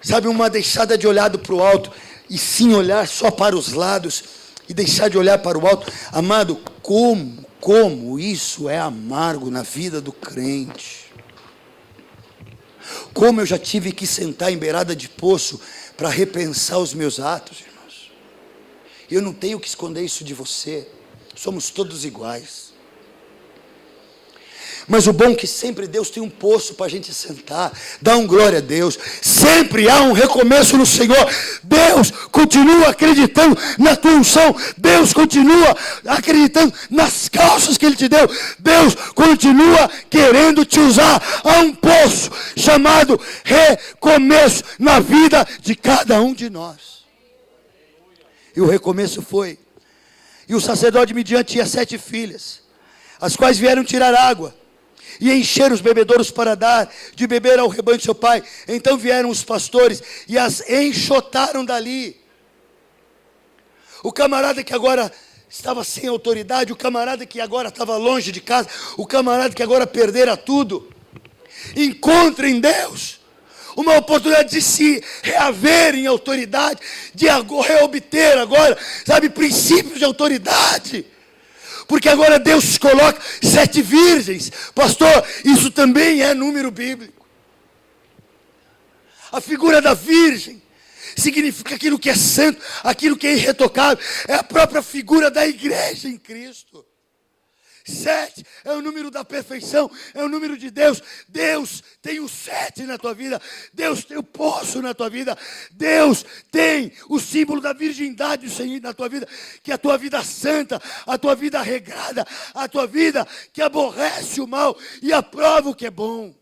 Sabe, uma deixada de olhar para o alto, e sim olhar só para os lados, e deixar de olhar para o alto. Amado, como isso é amargo na vida do crente. Como eu já tive que sentar em beirada de poço para repensar os meus atos, irmãos. Eu não tenho que esconder isso de você. Somos todos iguais. Mas o bom é que sempre Deus tem um poço para a gente sentar. Dá um glória a Deus. Sempre há um recomeço no Senhor. Deus continua acreditando na tua unção. Deus continua acreditando nas calças que Ele te deu. Deus continua querendo te usar. Há um poço chamado recomeço na vida de cada um de nós. E o recomeço foi. E o sacerdote Midian tinha 7 filhas, as quais vieram tirar água e encher os bebedouros para dar de beber ao rebanho de seu pai. Então vieram os pastores e as enxotaram dali. O camarada que agora estava sem autoridade, o camarada que agora estava longe de casa, o camarada que agora perdera tudo, encontra em Deus uma oportunidade de se reaver em autoridade, de reobter agora, sabe, princípios de autoridade. Porque agora Deus coloca 7 virgens. Pastor, isso também é número bíblico. A figura da virgem significa aquilo que é santo, aquilo que é irretocável. É a própria figura da igreja em Cristo. 7 é o número da perfeição, é o número de Deus. Deus tem o 7 na tua vida. Deus tem o poço na tua vida. Deus tem o símbolo da virgindade do Senhor na tua vida, que é a tua vida santa, a tua vida regrada, a tua vida que aborrece o mal e aprova o que é bom.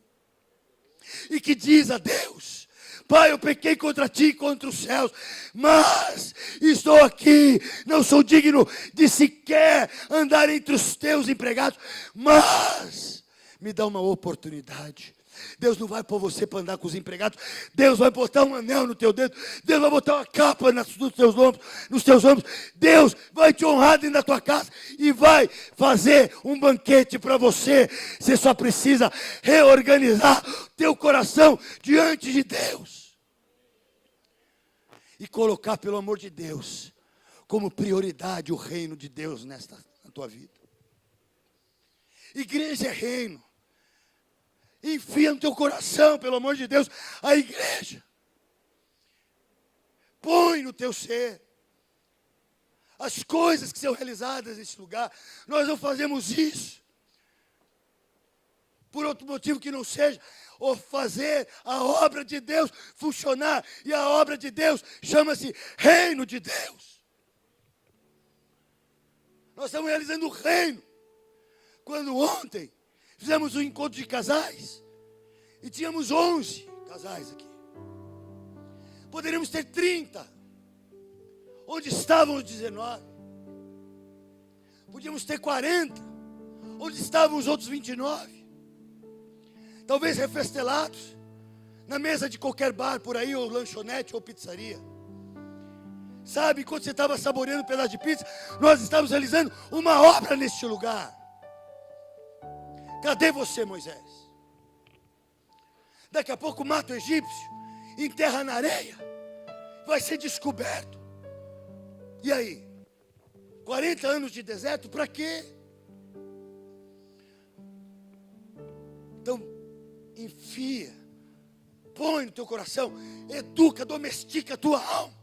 E que diz a Deus: Pai, eu pequei contra ti e contra os céus, mas estou aqui, não sou digno de sequer andar entre os teus empregados, mas me dá uma oportunidade. Deus não vai pôr você para andar com os empregados. Deus vai botar um anel no teu dedo. Deus vai botar uma capa nos teus ombros. Deus vai te honrar dentro da tua casa e vai fazer um banquete para você. Você só precisa reorganizar teu coração diante de Deus e colocar, pelo amor de Deus, como prioridade o reino de Deus na tua vida. Igreja é reino. Enfia no teu coração, pelo amor de Deus, a igreja. Põe no teu ser as coisas que são realizadas nesse lugar. Nós não fazemos isso por outro motivo que não seja ou fazer a obra de Deus funcionar. E a obra de Deus chama-se reino de Deus. Nós estamos realizando o reino. Quando ontem fizemos um encontro de casais e tínhamos 11 casais aqui. Poderíamos ter 30. Onde estavam os 19? Podíamos ter 40. Onde estavam os outros 29? Talvez refestelados na mesa de qualquer bar por aí, ou lanchonete, ou pizzaria. Sabe, enquanto você estava saboreando um pedaço de pizza, nós estávamos realizando uma obra neste lugar. Cadê você, Moisés? Daqui a pouco mata o egípcio, enterra na areia, vai ser descoberto. E aí? 40 anos de deserto, para quê? Então, enfia, põe no teu coração, educa, domestica a tua alma.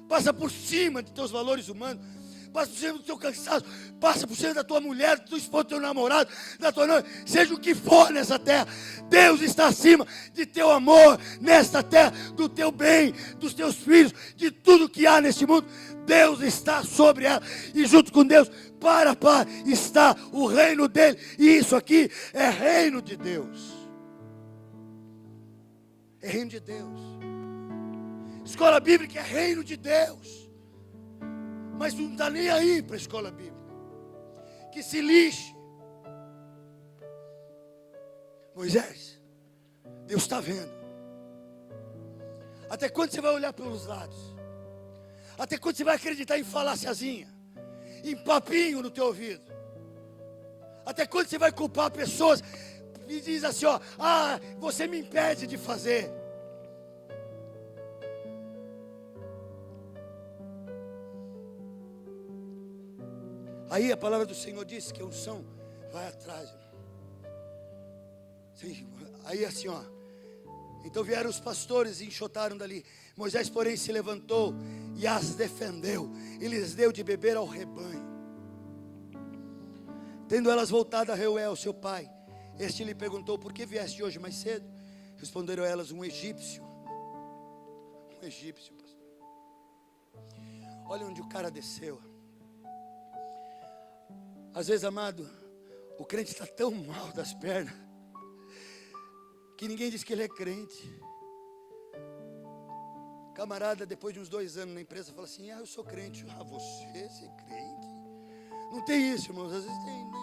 Passa por cima de teus valores humanos. Passa por cima do teu cansaço, passa por cima da tua mulher, do teu esposo, do teu namorado, da tua noiva, seja o que for nessa terra. Deus está acima de teu amor nesta terra, do teu bem, dos teus filhos, de tudo que há neste mundo. Deus está sobre ela, e junto com Deus, para está o reino dele, e isso aqui é reino de Deus. É reino de Deus. Escola bíblica é reino de Deus. Mas não está nem aí para a escola bíblica. Que se lixe. Moisés, Deus está vendo. Até quando você vai olhar pelos lados? Até quando você vai acreditar em faláciazinha? Em papinho no teu ouvido? Até quando você vai culpar pessoas e diz assim, ó, você me impede de fazer. Aí a palavra do Senhor diz que a unção vai atrás. Sim, aí assim, ó. Então vieram os pastores e enxotaram dali. Moisés, porém, se levantou e as defendeu. E lhes deu de beber ao rebanho. Tendo elas voltado a Reuel, seu pai, este lhe perguntou: por que vieste hoje mais cedo? Responderam elas: um egípcio. Um egípcio, pastor. Olha onde o cara desceu. Às vezes, amado, o crente está tão mal das pernas que ninguém diz que ele é crente. Camarada, depois de uns 2 anos na empresa, fala assim: eu sou crente. Você é crente? Não tem isso, irmãos. Às vezes tem, né?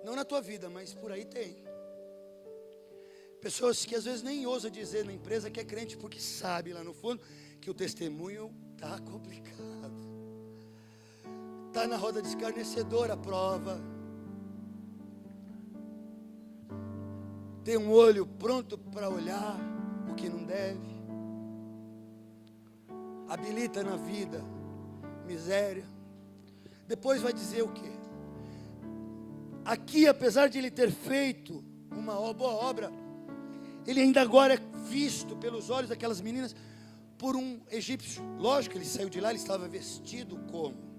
Não na tua vida, mas por aí tem. Pessoas que às vezes nem ousam dizer na empresa que é crente, porque sabe lá no fundo que o testemunho está complicado. Está na roda de escarnecedora a prova. Tem um olho pronto para olhar o que não deve. Habilita na vida miséria. Depois vai dizer o quê? Aqui, apesar de ele ter feito uma boa obra, ele ainda agora é visto pelos olhos daquelas meninas por um egípcio. Lógico que ele saiu de lá, ele estava vestido como.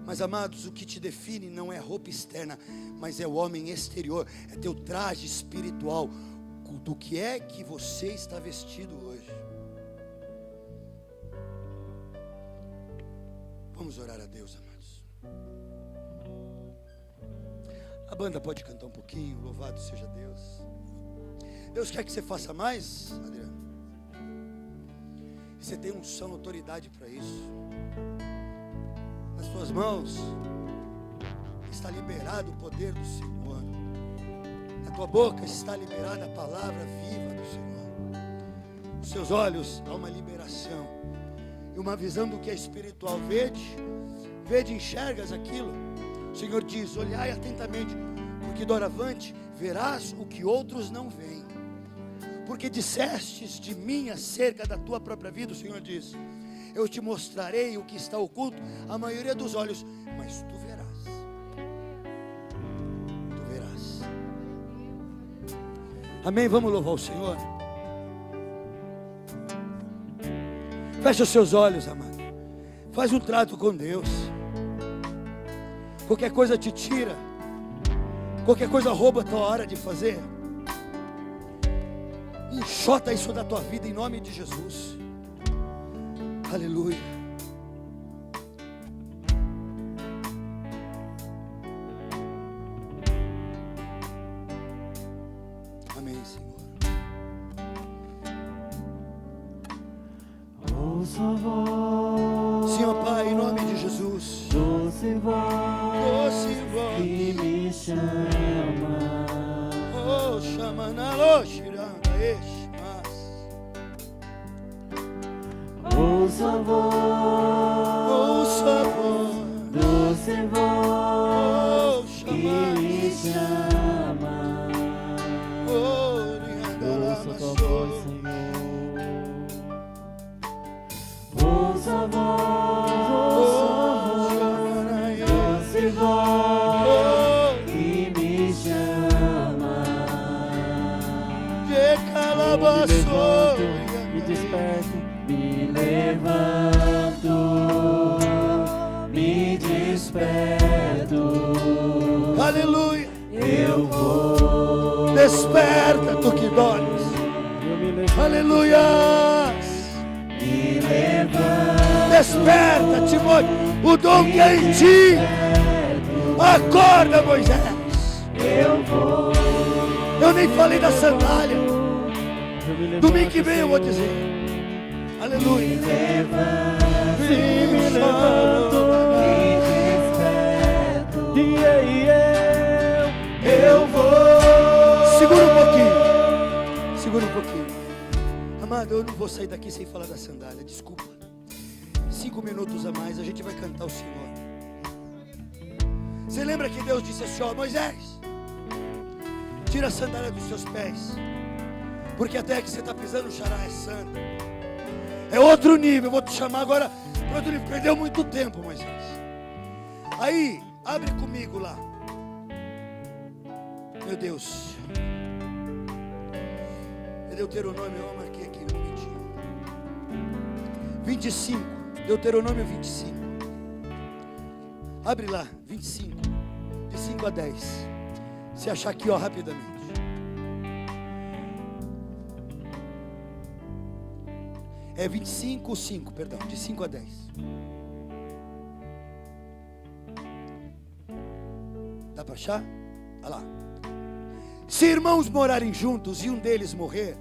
Mas, amados, o que te define não é roupa externa, mas é o homem exterior, é teu traje espiritual, do que é que você está vestido hoje. Vamos orar a Deus, amados. A banda pode cantar um pouquinho, louvado seja Deus. Deus quer que você faça mais, Adriano. Você tem unção, autoridade para isso. Nas suas mãos está liberado o poder do Senhor. Na tua boca está liberada a palavra viva do Senhor. Nos seus olhos há uma liberação e uma visão do que é espiritual. Vede, enxergas aquilo. O Senhor diz: olhai atentamente, porque doravante verás o que outros não veem. Porque dissestes de mim acerca da tua própria vida, o Senhor diz: eu te mostrarei o que está oculto à maioria dos olhos, mas tu verás. Tu verás. Amém? Vamos louvar o Senhor. Fecha os seus olhos, amado. Faz um trato com Deus. Qualquer coisa te tira, qualquer coisa rouba a tua hora de fazer. Enxota isso da tua vida em nome de Jesus. Aleluia. Amém, Senhor. Ouça a voz, Senhor Pai, em nome de Jesus. doce voz que me chama. Oh, chama na loxiranda, mas. Ouça a voz, doce voz que me chama. Ouça a tua voz, Senhor. Ouça a voz, doce voz que me chama. Me desperto, me levanto, me desperto. Aleluia. Eu vou. Desperta, tu que dormes. Aleluia. Me levanto. Desperta, Timóteo, o dom que é em ti. Acorda, Moisés. Eu vou. Eu nem falei da sandália. Domingo que vem eu vou dizer. Aleluia. Me levanto, me desperto. Eu vou. Segura um pouquinho. Segura um pouquinho. Amado, eu não vou sair daqui sem falar da sandália. Desculpa. 5 minutos a mais, a gente vai cantar o Senhor. Você lembra que Deus disse assim: ó, Moisés, tira a sandália dos seus pés, porque a terra que você está pisando, o xará é santa. É outro nível, eu vou te chamar agora para outro nível. Perdeu muito tempo, Moisés. Aí, abre comigo lá. Meu Deus. É Deuteronômio, eu marquei aqui um momentinho. 25, Deuteronômio 25. Abre lá, 25, de 5 a 10. Se achar aqui, ó, rapidamente. É 25, 5, perdão, de 5 a 10. Dá para achar? Olha lá. Se irmãos morarem juntos e um deles morrer,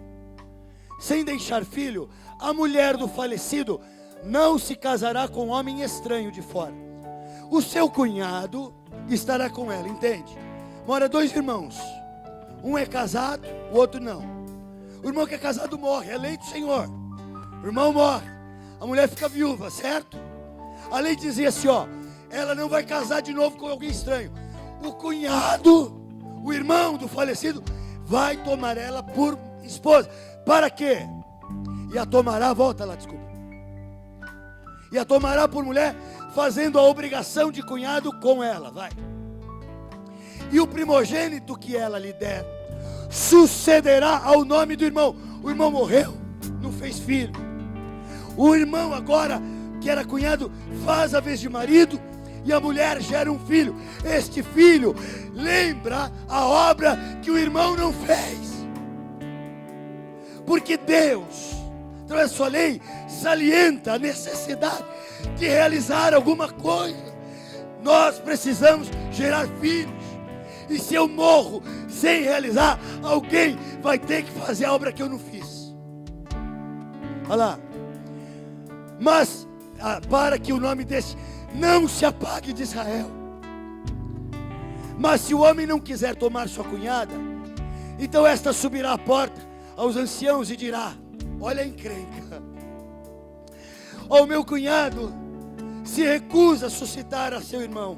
sem deixar filho, a mulher do falecido não se casará com homem estranho de fora. O seu cunhado estará com ela, entende? Mora 2 irmãos. Um é casado, o outro não. O irmão que é casado morre, é lei do Senhor. O irmão morre, a mulher fica viúva, certo? A lei dizia assim, ó, ela não vai casar de novo com alguém estranho. O cunhado, o irmão do falecido, vai tomar ela por esposa. Para quê? E a tomará, volta lá, desculpa. E a tomará por mulher, fazendo a obrigação de cunhado com ela, vai. E o primogênito que ela lhe der, sucederá ao nome do irmão. O irmão morreu, não fez filho. O irmão agora, que era cunhado, faz a vez de marido, e a mulher gera um filho. Este filho lembra a obra que o irmão não fez. Porque Deus, através da sua lei, salienta a necessidade de realizar alguma coisa. Nós precisamos gerar filhos. E se eu morro sem realizar, alguém vai ter que fazer a obra que eu não fiz. Olha lá. Mas para que o nome desse não se apague de Israel. Mas se o homem não quiser tomar sua cunhada, então esta subirá à porta aos anciãos e dirá: olha a encrenca, ó, o meu cunhado se recusa a suscitar a seu irmão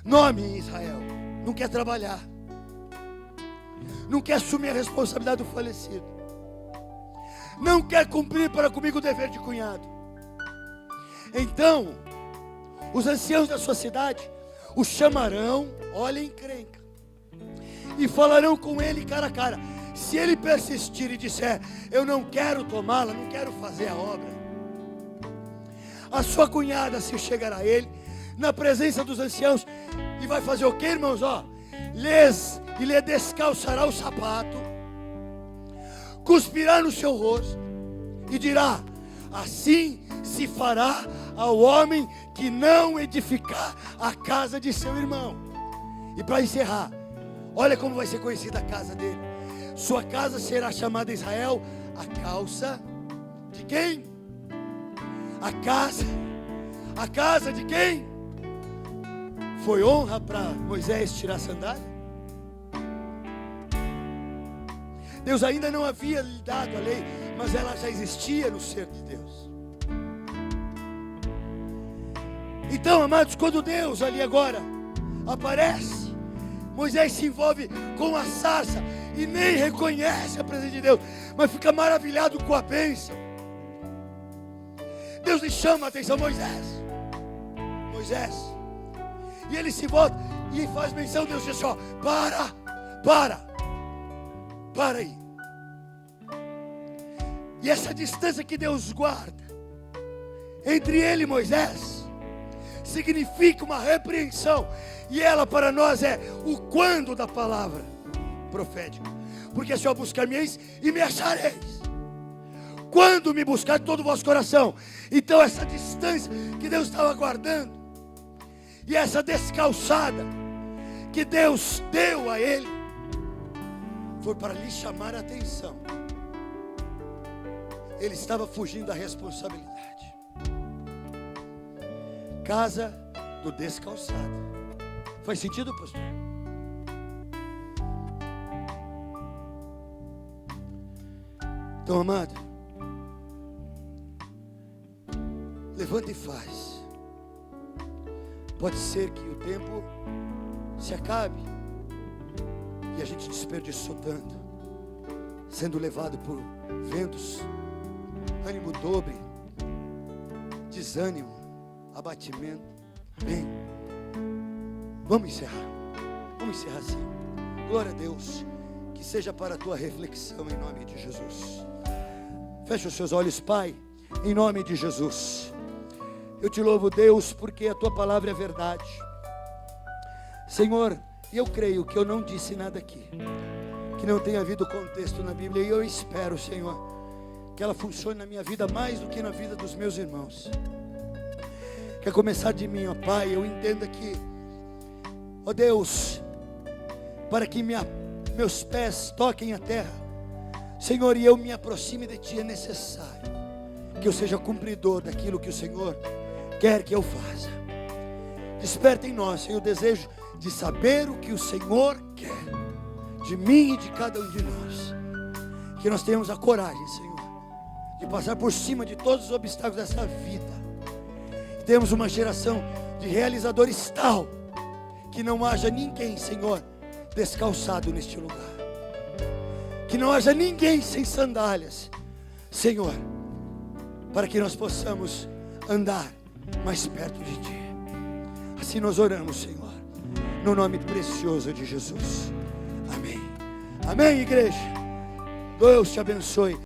nome em Israel, não quer trabalhar, não quer assumir a responsabilidade do falecido, não quer cumprir para comigo o dever de cunhado. Então os anciãos da sua cidade o chamarão, olha a encrenca, e falarão com ele cara a cara. Se ele persistir e disser: eu não quero tomá-la, não quero fazer a obra, a sua cunhada se chegará a ele na presença dos anciãos e vai fazer o que, irmãos? Ó, lhe descalçará o sapato, cuspirá no seu rosto e dirá: assim se fará ao homem que não edificar a casa de seu irmão. E para encerrar, olha como vai ser conhecida a casa dele. Sua casa será chamada Israel, a calça de quem? A casa de quem? Foi honra para Moisés tirar a sandália? Deus ainda não havia lhe dado a lei, mas ela já existia no ser de Deus. Então, amados, quando Deus ali agora aparece, Moisés se envolve com a sarça e nem reconhece a presença de Deus, mas fica maravilhado com a bênção. Deus lhe chama a atenção: Moisés, Moisés. E ele se volta e faz menção. Deus diz assim: ó, para aí. E essa distância que Deus guarda entre ele e Moisés significa uma repreensão. E ela para nós é o quando da palavra profética. Porque se eu buscar-me-eis e me achareis, quando me buscar de todo o vosso coração. Então essa distância que Deus estava guardando, e essa descalçada que Deus deu a ele, foi para lhe chamar a atenção. Ele estava fugindo da responsabilidade. Casa do descalçado. Faz sentido, pastor? Então, amado, levanta e faz. Pode ser que o tempo se acabe e a gente desperdiçou tanto, sendo levado por ventos, ânimo dobre, desânimo, abatimento. Bem, vamos encerrar assim. Glória a Deus, que seja para a tua reflexão em nome de Jesus. Fecha os seus olhos, Pai, em nome de Jesus. Eu te louvo, Deus, porque a tua palavra é verdade. Senhor, eu creio que eu não disse nada aqui que não tenha havido contexto na Bíblia, e eu espero, Senhor, que ela funcione na minha vida mais do que na vida dos meus irmãos. Quer começar de mim, ó Pai, eu entenda que, ó Deus, para que meus pés toquem a terra, Senhor, e eu me aproxime de Ti, é necessário que eu seja cumpridor daquilo que o Senhor quer que eu faça. Desperta em nós, Senhor, o desejo de saber o que o Senhor quer de mim e de cada um de nós. Que nós tenhamos a coragem, Senhor, de passar por cima de todos os obstáculos dessa vida. Que tenhamos uma geração de realizadores tal que não haja ninguém, Senhor, descalçado neste lugar. Que não haja ninguém sem sandálias, Senhor, para que nós possamos andar mais perto de Ti. Assim nós oramos, Senhor, no nome precioso de Jesus. Amém. Amém, igreja. Deus te abençoe.